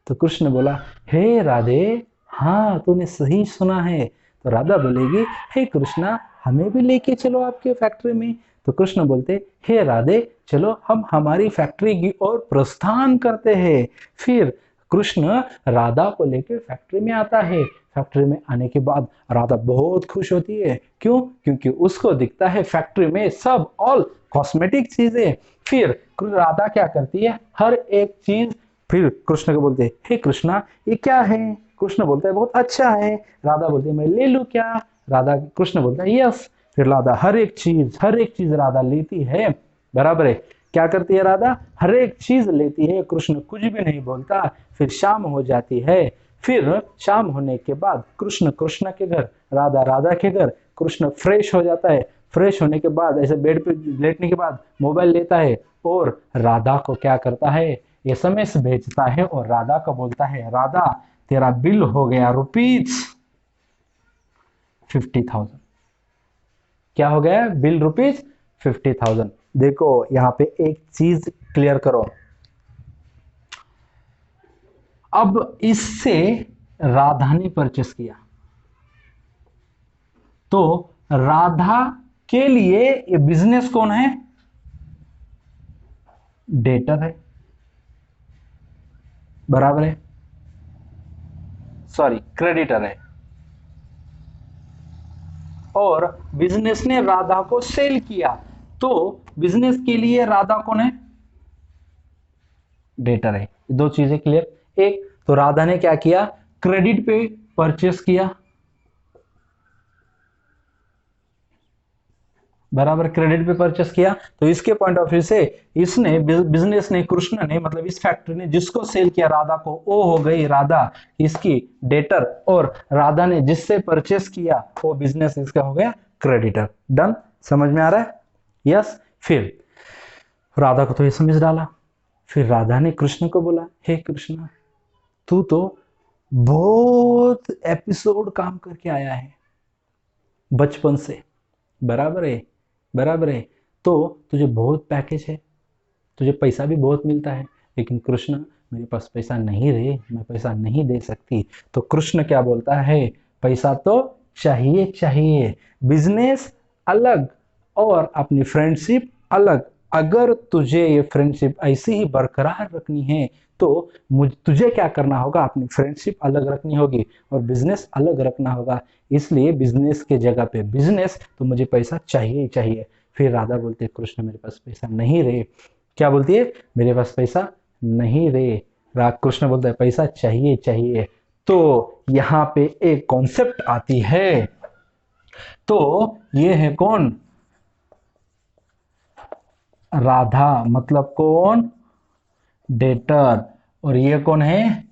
तो कृष्ण बोला, हे राधे, हाँ तूने सही सुना है। तो राधा बोलेगी, हे कृष्णा, हमें भी लेके चलो आपके फैक्ट्री में। तो कृष्ण बोलते हे राधे चलो हम हमारी फैक्ट्री की ओर प्रस्थान करते हैं। फिर कृष्ण राधा को लेकर फैक्ट्री में आता है। फैक्ट्री में आने के बाद राधा बहुत खुश होती है। क्यों? क्योंकि उसको दिखता है फैक्ट्री में सब ऑल कॉस्मेटिक चीजें। फिर राधा क्या करती है, हर एक चीज फिर कृष्ण को बोलते हे कृष्णा ये क्या है? कृष्ण बोलता है बहुत अच्छा है। राधा बोलती है मैं ले लूं क्या? राधा कृष्ण बोलता है यस। फिर राधा हर एक चीज राधा लेती है। बराबर है। क्या करती है राधा? हर एक चीज लेती है। कृष्ण कुछ भी नहीं बोलता। फिर शाम हो जाती है। फिर शाम होने के बाद कृष्ण के घर, राधा के घर। कृष्ण फ्रेश हो जाता है। फ्रेश होने के बाद ऐसे बेड पे लेटने के बाद मोबाइल लेता है और राधा को क्या करता है, एसएमएस भेजता है और राधा को बोलता है राधा तेरा बिल हो गया ₹50,000। क्या हो गया? बिल ₹50,000। देखो यहां पे एक चीज क्लियर करो। अब इससे राधा ने परचेस किया तो राधा के लिए ये बिजनेस कौन है? डेटर है। बराबर है, सॉरी क्रेडिटर है। और बिजनेस ने राधा को सेल किया तो बिजनेस के लिए राधा कौन है? डेटर है। दो चीजें क्लियर। एक तो राधा ने क्या किया, क्रेडिट पे परचेस किया। बराबर, क्रेडिट पे परचेस किया तो इसके पॉइंट ऑफ व्यू से इसने बिजनेस ने, कृष्ण ने मतलब इस फैक्ट्री ने जिसको सेल किया राधा को, वो हो गई राधा इसकी डेटर। और राधा ने जिससे परचेस किया वो बिजनेस इसका हो गया क्रेडिटर। डन? समझ में आ रहा है? यस। फिर राधा को तो ये समझ डाला। फिर राधा ने कृष्ण को बोला हे कृष्ण तू तो बहुत एपिसोड काम करके आया है बचपन से। बराबर है, बराबर है। तो तुझे बहुत पैकेज है, तुझे पैसा भी बहुत मिलता है। लेकिन कृष्ण मेरे पास पैसा नहीं रे, मैं पैसा नहीं दे सकती। तो कृष्ण क्या बोलता है, पैसा तो चाहिए चाहिए, बिजनेस अलग और अपनी फ्रेंडशिप अलग। अगर तुझे ये फ्रेंडशिप ऐसी ही बरकरार रखनी है तो तुझे क्या करना होगा, अपनी फ्रेंडशिप अलग रखनी होगी और बिजनेस अलग रखना होगा। इसलिए बिजनेस के जगह पे बिजनेस, तो मुझे पैसा चाहिए ही चाहिए। फिर राधा बोलती है कृष्ण मेरे पास पैसा नहीं रे। क्या बोलती है? मेरे पास पैसा नहीं रे। कृष्ण बोलता है पैसा चाहिए चाहिए। तो यहाँ पे एक कॉन्सेप्ट आती है। तो ये है कौन? राधा मतलब कौन? डेटर। और ये कौन है?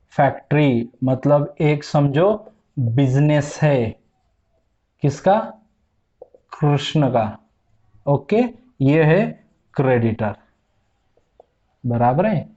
फैक्ट्री। मतलब एक समझो बिजनेस है। किसका? कृष्ण का। ओके, ये है क्रेडिटर। बराबर है।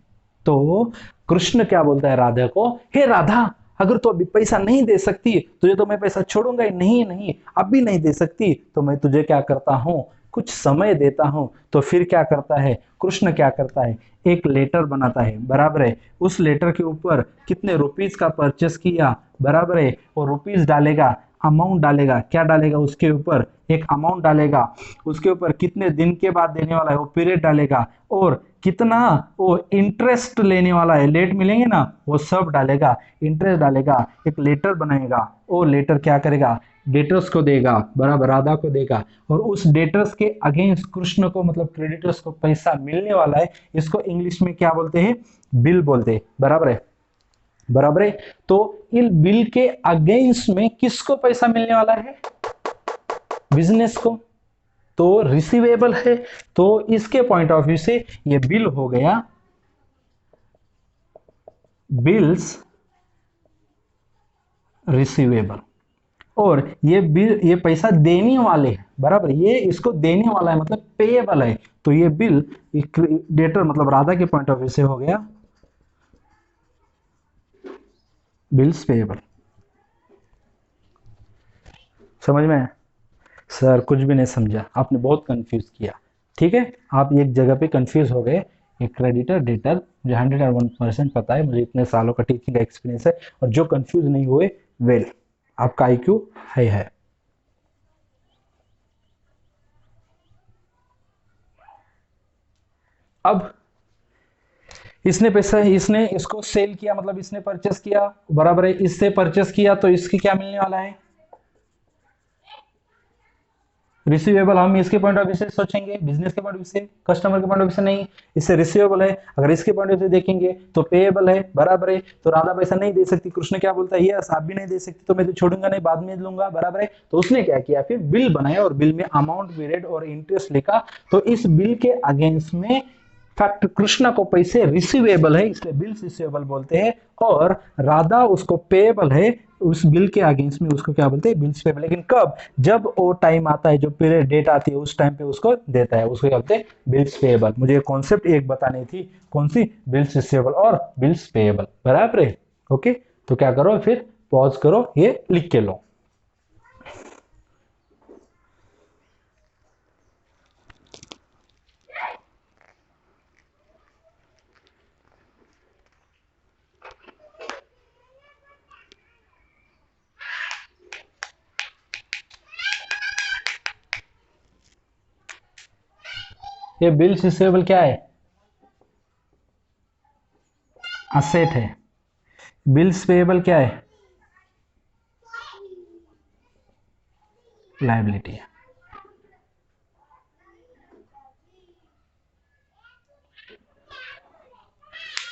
तो कृष्ण क्या बोलता है राधा को, हे राधा अगर तू अभी पैसा नहीं दे सकती तुझे तो मैं पैसा छोड़ूंगा ही नहीं। नहीं अभी नहीं दे सकती तो मैं तुझे क्या करता हूं, कुछ समय देता हूं। तो फिर क्या करता है कृष्ण, क्या करता है, एक लेटर बनाता है। बराबर है। उस लेटर के ऊपर कितने रुपीस का परचेस किया, बराबर है, और रुपीस डालेगा, अमाउंट डालेगा। क्या डालेगा उसके ऊपर? एक अमाउंट डालेगा। उसके ऊपर कितने दिन के बाद देने वाला है वो पीरियड डालेगा, और कितना वो इंटरेस्ट लेने वाला है, लेट मिलेंगे ना, वो सब डालेगा, इंटरेस्ट डालेगा, एक लेटर बनाएगा। वो लेटर क्या करेगा, डेटर्स को देगा, बराबर राधा को देगा। और उस डेटर्स के अगेंस्ट कृष्ण को मतलब क्रेडिटर्स को पैसा मिलने वाला है। इसको इंग्लिश में क्या बोलते हैं? बिल बोलते हैं। बराबर है, बराबर है। तो इन बिल के अगेंस्ट में किसको पैसा मिलने वाला है? बिजनेस को। तो रिसीवेबल है। तो इसके पॉइंट ऑफ व्यू से ये बिल हो गया बिल्स रिसीवेबल। और ये बिल, ये पैसा देने वाले हैं, बराबर, ये इसको देने वाला है मतलब पेएबल है। तो ये बिल डेटर मतलब राधा के पॉइंट ऑफ व्यू से हो गया बिल्स पेएबल। समझ में? सर कुछ भी नहीं समझा, आपने बहुत कंफ्यूज किया। ठीक है, आप एक जगह पे कंफ्यूज हो गए। ये क्रेडिटर डेटर मुझे 101% पता है, मुझे इतने सालों का टीचिंग का एक्सपीरियंस है। और जो कंफ्यूज नहीं हुए, वेल आपका आईक्यू है। अब इसने पैसा, इसने इसको सेल किया, मतलब इसने परचेस किया, बराबर है, इससे परचेस किया, तो इसकी क्या मिलने वाला है, रिसीवेबल। हम इसके पॉइंट ऑफ व्यू से सोचेंगे, बिजनेस के पॉइंट ऑफ व्यू से, कस्टमर के पॉइंट ऑफ व्यू से नहीं, इससे रिसीवेबल है। अगर इसके पॉइंट ऑफ व्यू से देखेंगे तो पेएबल है, बराबर है। तो राधा पैसा नहीं दे सकती, कृष्ण क्या बोलता है, यस आप भी नहीं दे सकती, तो मैं तो छोड़ूंगा नहीं, बाद में लूंगा, बराबर है। तो उसने क्या किया, फिर बिल बनाया और बिल में अमाउंट पीरियड और इंटरेस्ट लिखा। तो इस बिल के अगेंस्ट में फैक्ट कृष्णा को पैसे रिसीवेबल है, इसलिए बिल्स रिसीवेबल बोलते हैं, और राधा उसको पेएबल है, उस बिल के अगेंस्ट में उसको क्या बोलते हैं, बिल्स पेएबल। लेकिन कब, जब वो टाइम आता है, जो पीरियड डेट आती है, उस टाइम पे उसको देता है, उसको क्या बोलते हैं, बिल्स पेएबल। मुझे कॉन्सेप्ट एक बतानी थी, कौन सी, बिल्स रिसीवेबल और बिल्स पेएबल, बराबर है। ओके, तो क्या करो, फिर पॉज करो, ये लिख के लो। ये बिल्स रिसीवेबल क्या है, असेट है। बिल्स पेएबल क्या है, लायबिलिटी है।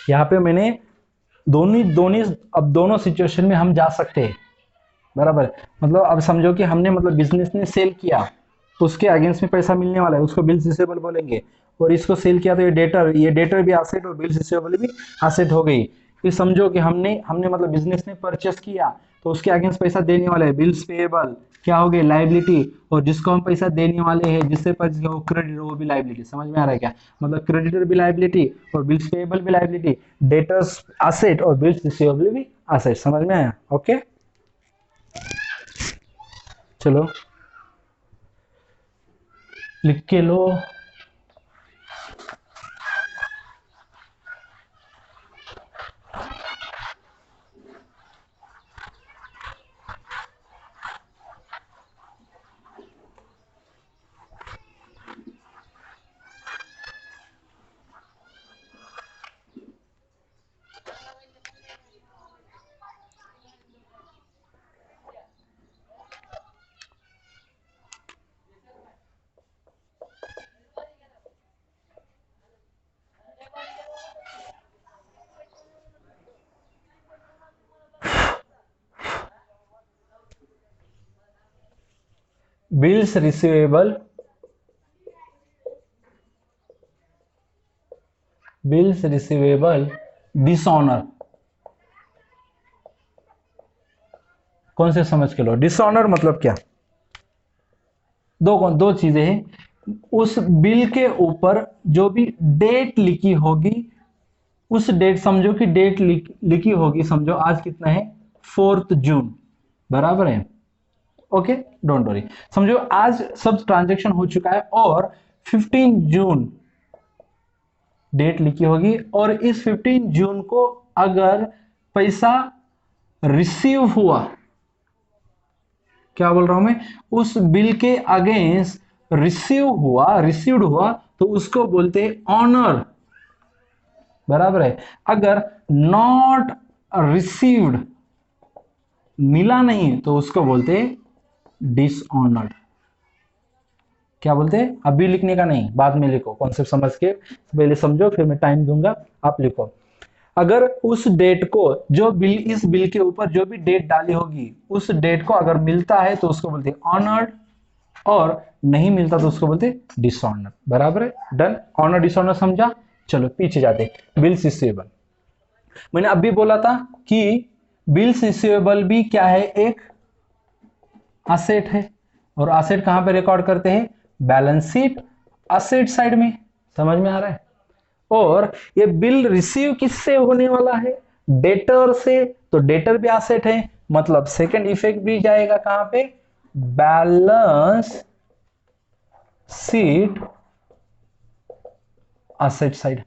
यहां पे मैंने दोनों दोनों अब दोनों सिचुएशन में हम जा सकते हैं, बराबर। मतलब अब समझो कि हमने, मतलब बिजनेस ने सेल किया, उसके अगेंस्ट में पैसा मिलने वाला है, उसको बिल्स रिसीवेबल बोलेंगे। और इसको सेल किया तो ये डेटर भी एसेट और बिल्स रिसीवेबल भी एसेट हो गई। फिर समझो कि हमने हमने मतलब बिजनेस ने परचेस किया, तो उसके अगेंस्ट पैसा देने वाला है, बिल्स पेएबल क्या हो गए, लायबिलिटी। और जिसको हम पैसा देने वाले हैं, जिससे परचेस किया, वो क्रेडिटर, वो भी लायबिलिटी। समझ में आ रहा है क्या, मतलब क्रेडिटर भी लायबिलिटी और बिल्स पेएबल भी लायबिलिटी, डेटर्स एसेट और बिल्स रिसीवेबल भी एसेट। समझ में आया, ओके। चलो लिख के लो। Bills receivable, bills receivable dishonour, कौन से समझ के लो। डिसऑनर मतलब क्या, दो चीजें हैं। उस बिल के ऊपर जो भी डेट लिखी होगी, उस डेट, समझो कि डेट लिखी होगी, समझो आज कितना है, 4 जून, बराबर है। Okay, don't worry. समझो आज सब ट्रांजैक्शन हो चुका है और 15 जून डेट लिखी होगी, और इस 15 जून को अगर पैसा रिसीव हुआ, क्या बोल रहा हूं मैं, उस बिल के अगेंस्ट रिसीव्ड हुआ, तो उसको बोलते हैं ऑनर, बराबर है। अगर नॉट रिसीव्ड, मिला नहीं, तो उसको बोलते हैं डिसऑनर्ड। क्या बोलते हैं, अभी लिखने का नहीं, बाद में लिखो, कॉन्सेप्ट समझ के पहले समझो, फिर मैं टाइम दूंगा, आप लिखो। अगर उस डेट को, जो बिल, इस बिल के ऊपर जो भी डेट डाली होगी, उस डेट को अगर मिलता है तो उसको बोलते हैं ऑनर्ड, और नहीं मिलता तो उसको बोलते हैं डिसऑनर, बराबर है। डन, ऑनर डिसऑनर समझा। चलो पीछे जाते, बिल्स रिसीवेबल। मैंने अभी बोला था कि बिल्स रिसीवेबल भी क्या है, एक असेट है, और असेट कहां पे रिकॉर्ड करते हैं, बैलेंस शीट असेट साइड में। समझ में आ रहा है। और ये बिल रिसीव किससे होने वाला है, डेटर से, तो डेटर भी एसेट है, मतलब सेकंड इफेक्ट भी जाएगा कहां पे, बैलेंस शीट असेट साइड,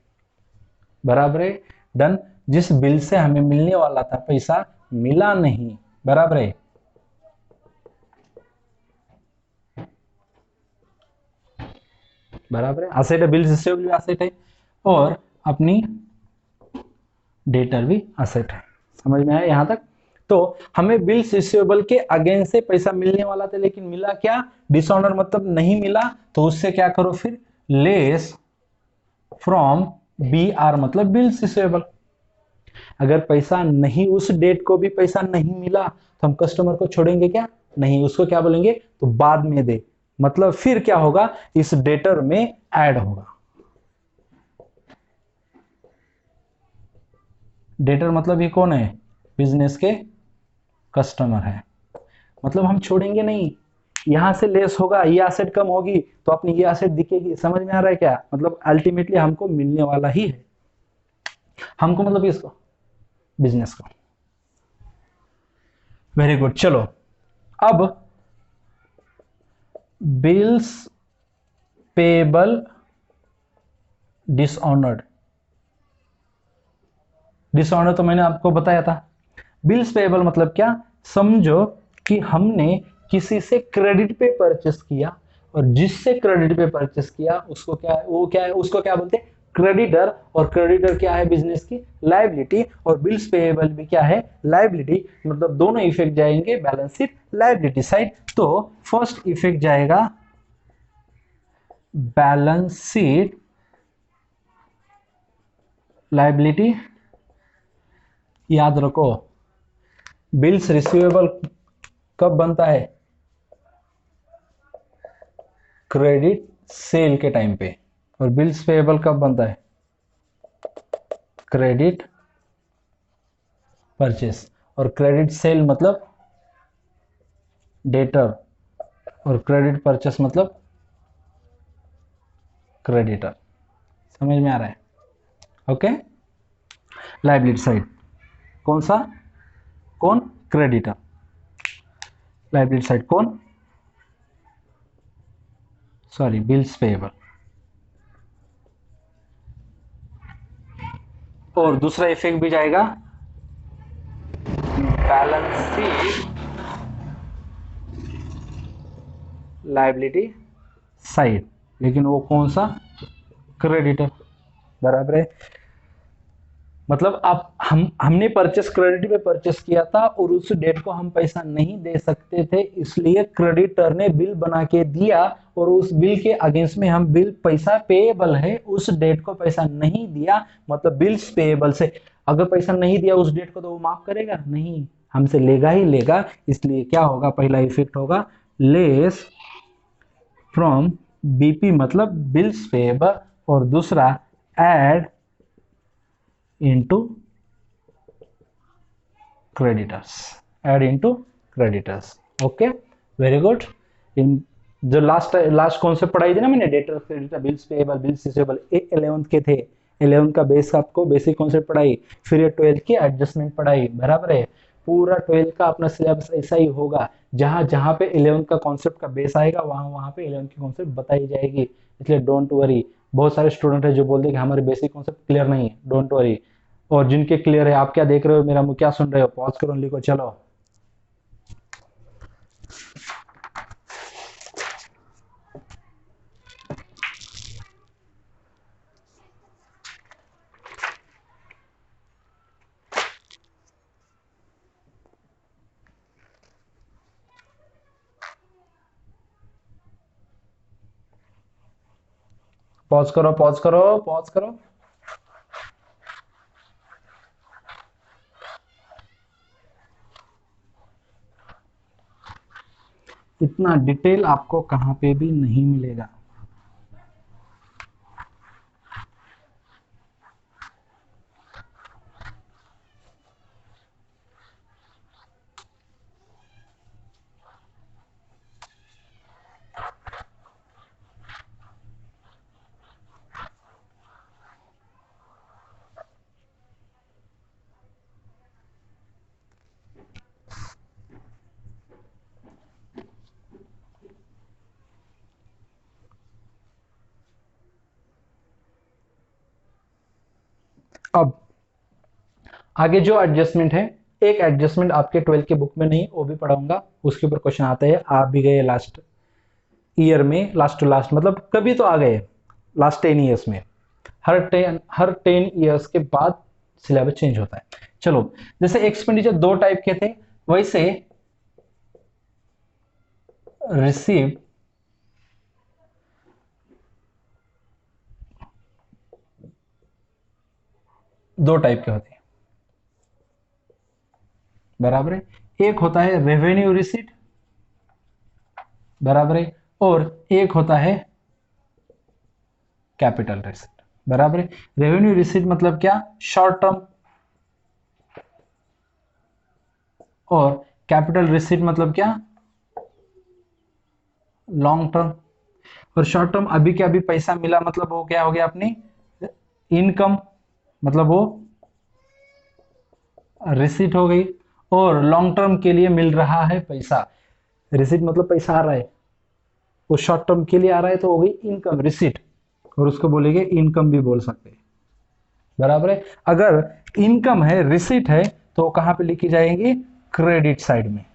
बराबर है। डन, जिस बिल से हमें मिलने वाला था पैसा, मिला नहीं, बराबर है। बराबर है, एसेट है, बिल रिसीवेबल भी एसेट है। और अपनी डेटर भी असेट है। समझ में आया यहां तक? तो हमें बिल्स रिसीवेबल के अगेंस्ट से पैसा मिलने वाला था, लेकिन मिला क्या? डिसऑनर, मतलब नहीं मिला। तो उससे क्या करो फिर? लेस फ्रॉम बी आर, मतलब बिल्स रिसीवेबल। अगर पैसा नहीं, उस डेट को भी पैसा नहीं मिला, तो हम कस्टमर को छोड़ेंगे क्या? नहीं, उसको क्या बोलेंगे? तो बाद में दे। मतलब फिर क्या होगा? इस डेटर में ऐड होगा। डेटर मतलब ये कौन है? बिजनेस के कस्टमर है। मतलब हम छोड़ेंगे नहीं, यहां से लेस होगा, ये एसेट कम होगी तो अपनी ये एसेट दिखेगी। समझ में आ रहा है क्या? मतलब अल्टीमेटली हमको मिलने वाला ही है। हमको मतलब इसको, बिजनेस को। Very good. चलो अब बिल्स पेबल डिसऑनर्ड। डिसऑनर तो मैंने आपको बताया था। बिल्स पेबल मतलब क्या? समझो कि हमने किसी से क्रेडिट पे परचेस किया, और जिससे क्रेडिट पे परचेस किया उसको क्या है? वो क्या है? उसको क्या बोलते हैं? क्रेडिटर। और क्रेडिटर क्या है? बिजनेस की लायबिलिटी। और बिल्स पेएबल भी क्या है? लायबिलिटी। मतलब दोनों इफेक्ट जाएंगे बैलेंस शीट लायबिलिटी साइड। तो फर्स्ट इफेक्ट जाएगा बैलेंस शीट लायबिलिटी। याद रखो, बिल्स रिसीवेबल कब बनता है? क्रेडिट सेल के टाइम पे। और बिल्स पेएबल कब बनता है? Credit purchase. और क्रेडिट सेल मतलब डेटर, और क्रेडिट परचेस मतलब क्रेडिटर। समझ में आ रहा है? ओके। लायबिलिटी साइड कौन सा? कौन? क्रेडिटर। लायबिलिटी साइड कौन? Sorry, bills payable. और दूसरा इफेक्ट भी जाएगा बैलेंस शीट लायबिलिटी साइड, लेकिन वो कौन सा? क्रेडिटर। बराबर है। मतलब आप हमने परचेस क्रेडिट पे परचेस किया था, और उस डेट को हम पैसा नहीं दे सकते थे, इसलिए क्रेडिटर ने बिल बना के दिया, और उस बिल के अगेंस्ट में हम बिल पैसा पेएबल है, उस डेट को पैसा नहीं दिया, मतलब बिल्स पेएबल से। अगर पैसा नहीं दिया उस डेट को तो वो माफ करेगा नहीं, हमसे लेगा ही लेगा। इसलिए क्या होगा? पहला इफेक्ट होगा लेस फ्रॉम बीपी, मतलब बिल्स पेएबल। और दूसरा add into creditors, add into creditors। Okay, very good. इन जो लास्ट कॉन्सेप्ट पढ़ाई थी ना मैंने, debtor, creditor, bills payable, bills receivable, 11th के थे। 11th का बेस आपको बेसिक कॉन्सेप्ट पढ़ाई, फिर ये 12th की एडजस्टमेंट पढ़ाई। बराबर है। पूरा 12th का अपना सिलेबस ऐसा ही होगा, जहां जहां पे 11th का कॉन्सेप्ट का बेस आएगा वहां वहां पे 11th की कॉन्सेप्ट बताई जाएगी। इसलिए डोंट वरी। बहुत सारे स्टूडेंट है जो बोलते हैं कि हमारे बेसिक कॉन्सेप्ट क्लियर नहीं है, डोंट वरी। और जिनके क्लियर है, आप क्या देख रहे हो, मेरा मुंह क्या सुन रहे हो? पॉज करो, लिखो, चलो। पॉज करो, पॉज करो, पॉज करो। इतना डिटेल आपको कहां पे भी नहीं मिलेगा। अब आगे जो एडजस्टमेंट है, एक एडजस्टमेंट आपके 12th के बुक में नहीं, वो भी पढ़ाऊंगा, उसके ऊपर क्वेश्चन आते हैं। आप भी गए लास्ट ईयर में, लास्ट टू लास्ट, मतलब कभी तो आ गए लास्ट 10 ईयर्स में। हर 10 ईयर्स के बाद सिलेबस चेंज होता है। चलो, जैसे एक्सपेंडिचर दो टाइप के थे, वैसे रिसीव दो टाइप के होते हैं, बराबर है। एक होता है रेवेन्यू रिसीट, बराबर है, और एक होता है कैपिटल रिसीट, बराबर है। रेवेन्यू रिसीट मतलब क्या, शॉर्ट टर्म, और कैपिटल रिसीट मतलब क्या, लॉन्ग टर्म। और शॉर्ट टर्म अभी के अभी पैसा मिला मतलब वो क्या हो गया अपनी इनकम, मतलब वो रिसीट हो गई। और लॉन्ग टर्म के लिए मिल रहा है पैसा, रिसीट मतलब पैसा आ रहा है, वो शॉर्ट टर्म के लिए आ रहा है तो हो गई इनकम रिसीट, और उसको बोलेंगे इनकम भी बोल सकते हैं, बराबर है। अगर इनकम है, रिसीट है, तो कहां पे लिखी जाएंगी, क्रेडिट साइड में।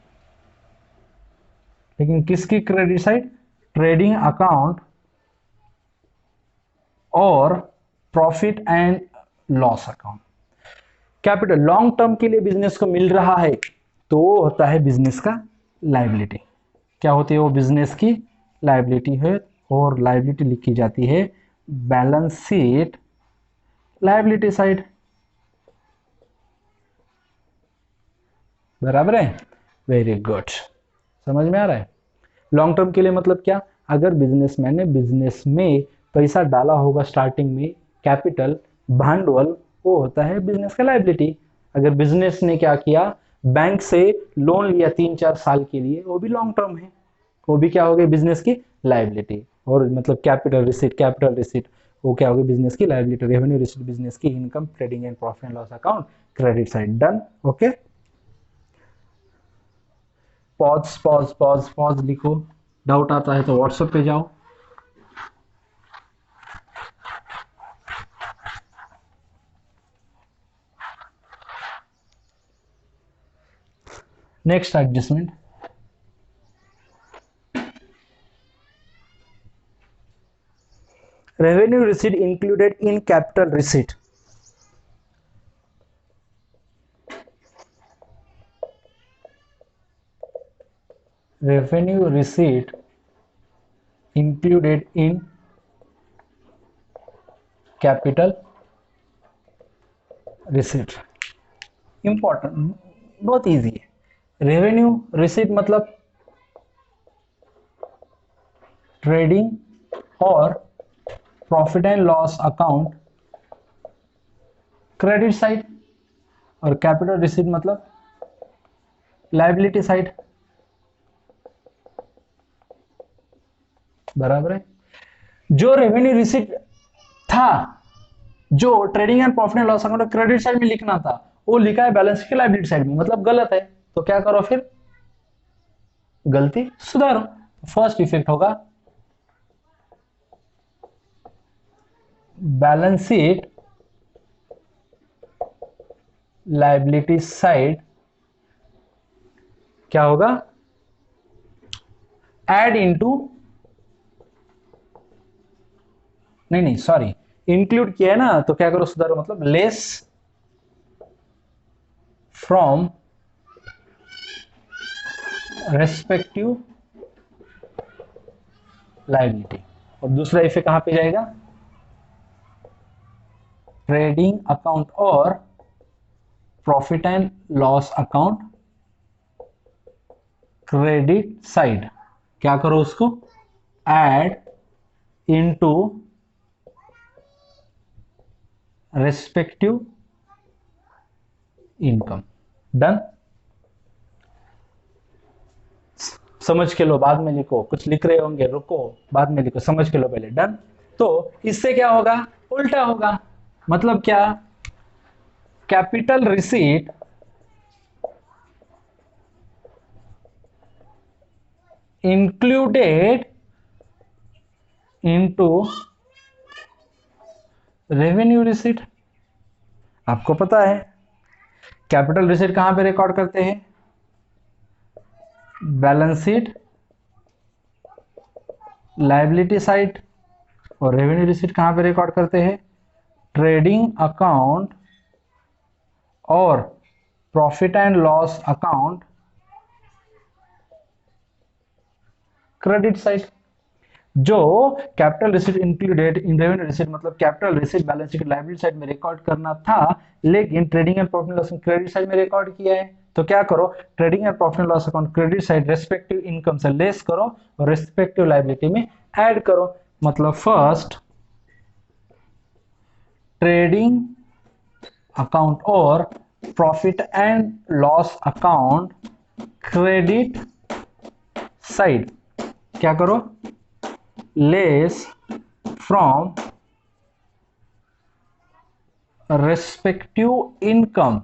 लेकिन किसकी क्रेडिट साइड, ट्रेडिंग अकाउंट और profit and loss account. Capital long term के लिए बिजनेस को मिल रहा है तो वो होता है बिजनेस का लायबिलिटी। क्या होती है वो, बिजनेस की लायबिलिटी है, और लायबिलिटी लिखी जाती है बैलेंस शीट लायबिलिटी साइड, बराबर है। वेरी गुड, समझ में आ रहा है। लॉन्ग टर्म के लिए मतलब क्या, अगर बिजनेसमैन ने बिजनेस में पैसा डाला होगा स्टार्टिंग में, कैपिटल भांडवल, वो होता है बिजनेस का लायबिलिटी। अगर बिजनेस ने क्या किया, बैंक से लोन लिया 3-4 साल के लिए, वो भी लॉन्ग टर्म है, वो भी क्या हो गई बिजनेस की लायबिलिटी। और मतलब कैपिटल रिसीट वो क्या हो गई बिजनेस की लायबिलिटी। रेवेन्यू रिसीट बिजनेस की income, trading and profit and loss account, credit side. Done, okay. Pause pause pause pause लिखो, डाउट आता है तो व्हाट्सएप पे जाओ। Next adjustment, revenue receipt included in capital receipt. Revenue receipt included in capital receipt. Important, बहुत easy है। Revenue receipt मतलब trading और profit and loss account credit side, और कैपिटल रिसीट मतलब लायबिलिटी साइड, बराबर है। जो रेवेन्यू रिसीट था, जो trading and profit and loss account credit side में लिखना था, वो लिखा है बैलेंस शीट लायबिलिटी साइड में, मतलब गलत है। तो क्या करो फिर, गलती सुधारो। फर्स्ट इफेक्ट होगा बैलेंस शीट लायबिलिटी साइड, क्या होगा, एड इनटू, नहीं सॉरी, इंक्लूड किया है ना, तो क्या करो सुधारो, मतलब लेस फ्रॉम रेस्पेक्टिव लायबिलिटी। और दूसरा इफेक्ट कहां पे जाएगा, ट्रेडिंग अकाउंट और profit and loss account credit side, क्या करो उसको, add into respective income. Done, समझ के लो, बाद में लिखो, कुछ लिख रहे होंगे रुको, बाद में लिखो, समझ के लो पहले। डन, तो इससे क्या होगा, उल्टा होगा। मतलब क्या, capital receipt included into revenue receipt. आपको पता है कैपिटल रिसीट कहां पे रिकॉर्ड करते हैं, बैलेंस शीट लायबिलिटी साइड, और रेवेन्यू रिसीट कहां पे रिकॉर्ड करते हैं, ट्रेडिंग अकाउंट और profit and loss account credit side. जो capital receipt included in revenue receipt मतलब capital receipt balance sheet liability side में रिकॉर्ड करना था, लेकिन trading and profit loss credit side में रिकॉर्ड किया है। तो क्या करो, trading and profit loss account credit side respective income से लेस करो और रेस्पेक्टिव लायबिलिटी में ऐड करो। मतलब फर्स्ट ट्रेडिंग अकाउंट और profit and loss account credit side क्या करो, लेस फ्रॉम रेस्पेक्टिव इनकम,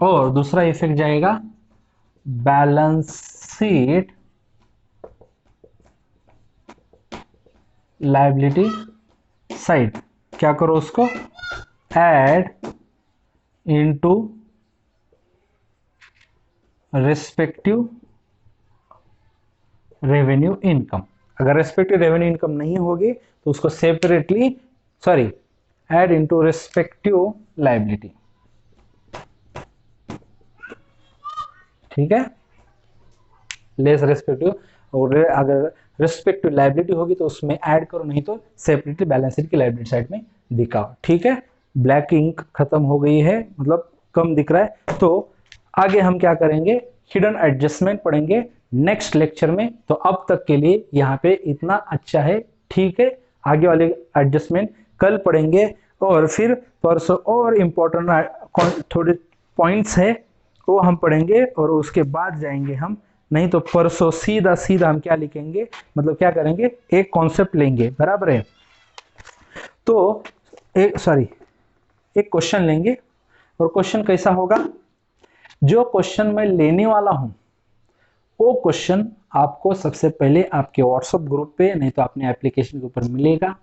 और दूसरा इफेक्ट जाएगा बैलेंस शीट लायबिलिटी साइड। क्या करो, उसको add into respective revenue income. अगर रेस्पेक्टिव रेवेन्यू इनकम नहीं होगी तो उसको separately add into respective liability. ठीक है, लेस रेस्पेक्टिव, और अगर रेस्पेक्टिव लायबिलिटी होगी तो उसमें ऐड करो, नहीं तो सेपरेटली बैलेंस शीट की लायबिलिटी साइड में दिखाओ। ठीक है, ब्लैक इंक खत्म हो गई है, मतलब कम दिख रहा है। तो आगे हम क्या करेंगे, हिडन एडजस्टमेंट पढ़ेंगे नेक्स्ट लेक्चर में। तो अब तक के लिए यहाँ पे इतना अच्छा है। ठीक है, आगे वाले एडजस्टमेंट कल पढ़ेंगे, और फिर परसों और इम्पोर्टेंट थोड़े पॉइंट्स है वो हम पढ़ेंगे, और उसके बाद जाएंगे हम, नहीं तो परसों सीधा सीधा हम क्या लिखेंगे, मतलब क्या करेंगे, एक कॉन्सेप्ट लेंगे, बराबर है। तो एक क्वेश्चन लेंगे, और क्वेश्चन कैसा होगा, जो क्वेश्चन मैं लेने वाला हूं वो क्वेश्चन आपको सबसे पहले आपके व्हाट्सएप ग्रुप पे, नहीं तो अपने एप्लीकेशन के ऊपर मिलेगा।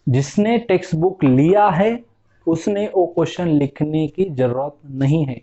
जिसने टेक्स्ट बुक लिया है उसने वो क्वेश्चन लिखने की जरूरत नहीं है,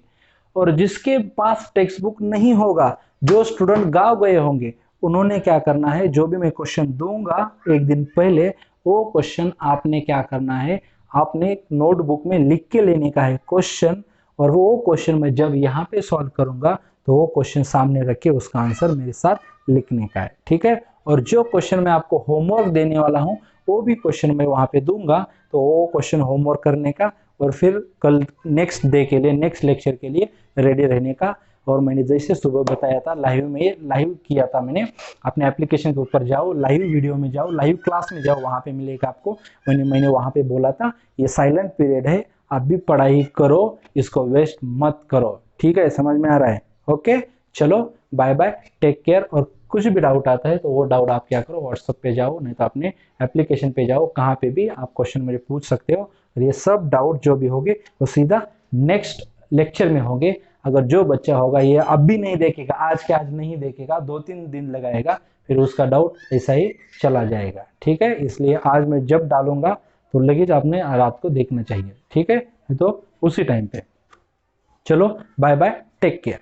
और जिसके पास टेक्स्ट बुक नहीं होगा, जो स्टूडेंट गाँव गए होंगे, उन्होंने क्या करना है, जो भी मैं क्वेश्चन दूंगा एक दिन पहले, वो क्वेश्चन आपने क्या करना है, आपने नोटबुक में लिख के लेने का है क्वेश्चन, और वो क्वेश्चन मैं जब यहाँ पे सॉल्व करूंगा तो वो क्वेश्चन सामने रख के उसका आंसर मेरे साथ लिखने का है। ठीक है, और जो क्वेश्चन मैं आपको होमवर्क देने वाला हूँ वो भी क्वेश्चन मैं वहाँ पे दूंगा, तो वो क्वेश्चन होमवर्क करने का, और फिर कल नेक्स्ट डे के लिए, नेक्स्ट लेक्चर के लिए रेडी रहने का। और मैंने जैसे सुबह बताया था, लाइव किया था मैंने, अपने एप्लीकेशन के ऊपर जाओ, लाइव वीडियो में जाओ, लाइव क्लास में जाओ, वहाँ पे मिलेगा आपको। मैंने वहाँ पे बोला था ये साइलेंट पीरियड है, आप भी पढ़ाई करो, इसको वेस्ट मत करो। ठीक है, समझ में आ रहा है? ओके, चलो बाय बाय, टेक केयर। और कुछ भी डाउट आता है तो वो डाउट आप क्या करो, व्हाट्सएप पे जाओ, नहीं तो अपने एप्लीकेशन पे जाओ, कहाँ पे भी आप क्वेश्चन मेरे पूछ सकते हो। और ये सब डाउट जो भी होंगे वो सीधा नेक्स्ट लेक्चर में होंगे। अगर जो बच्चा होगा ये अब भी नहीं देखेगा, आज के आज नहीं देखेगा, 2-3 दिन लगाएगा, फिर उसका डाउट ऐसा ही चला जाएगा। ठीक है, इसलिए आज मैं जब डालूंगा तो लगेज आपने रात को देखना चाहिए। ठीक है, तो उसी टाइम पे। चलो बाय बाय, टेक केयर।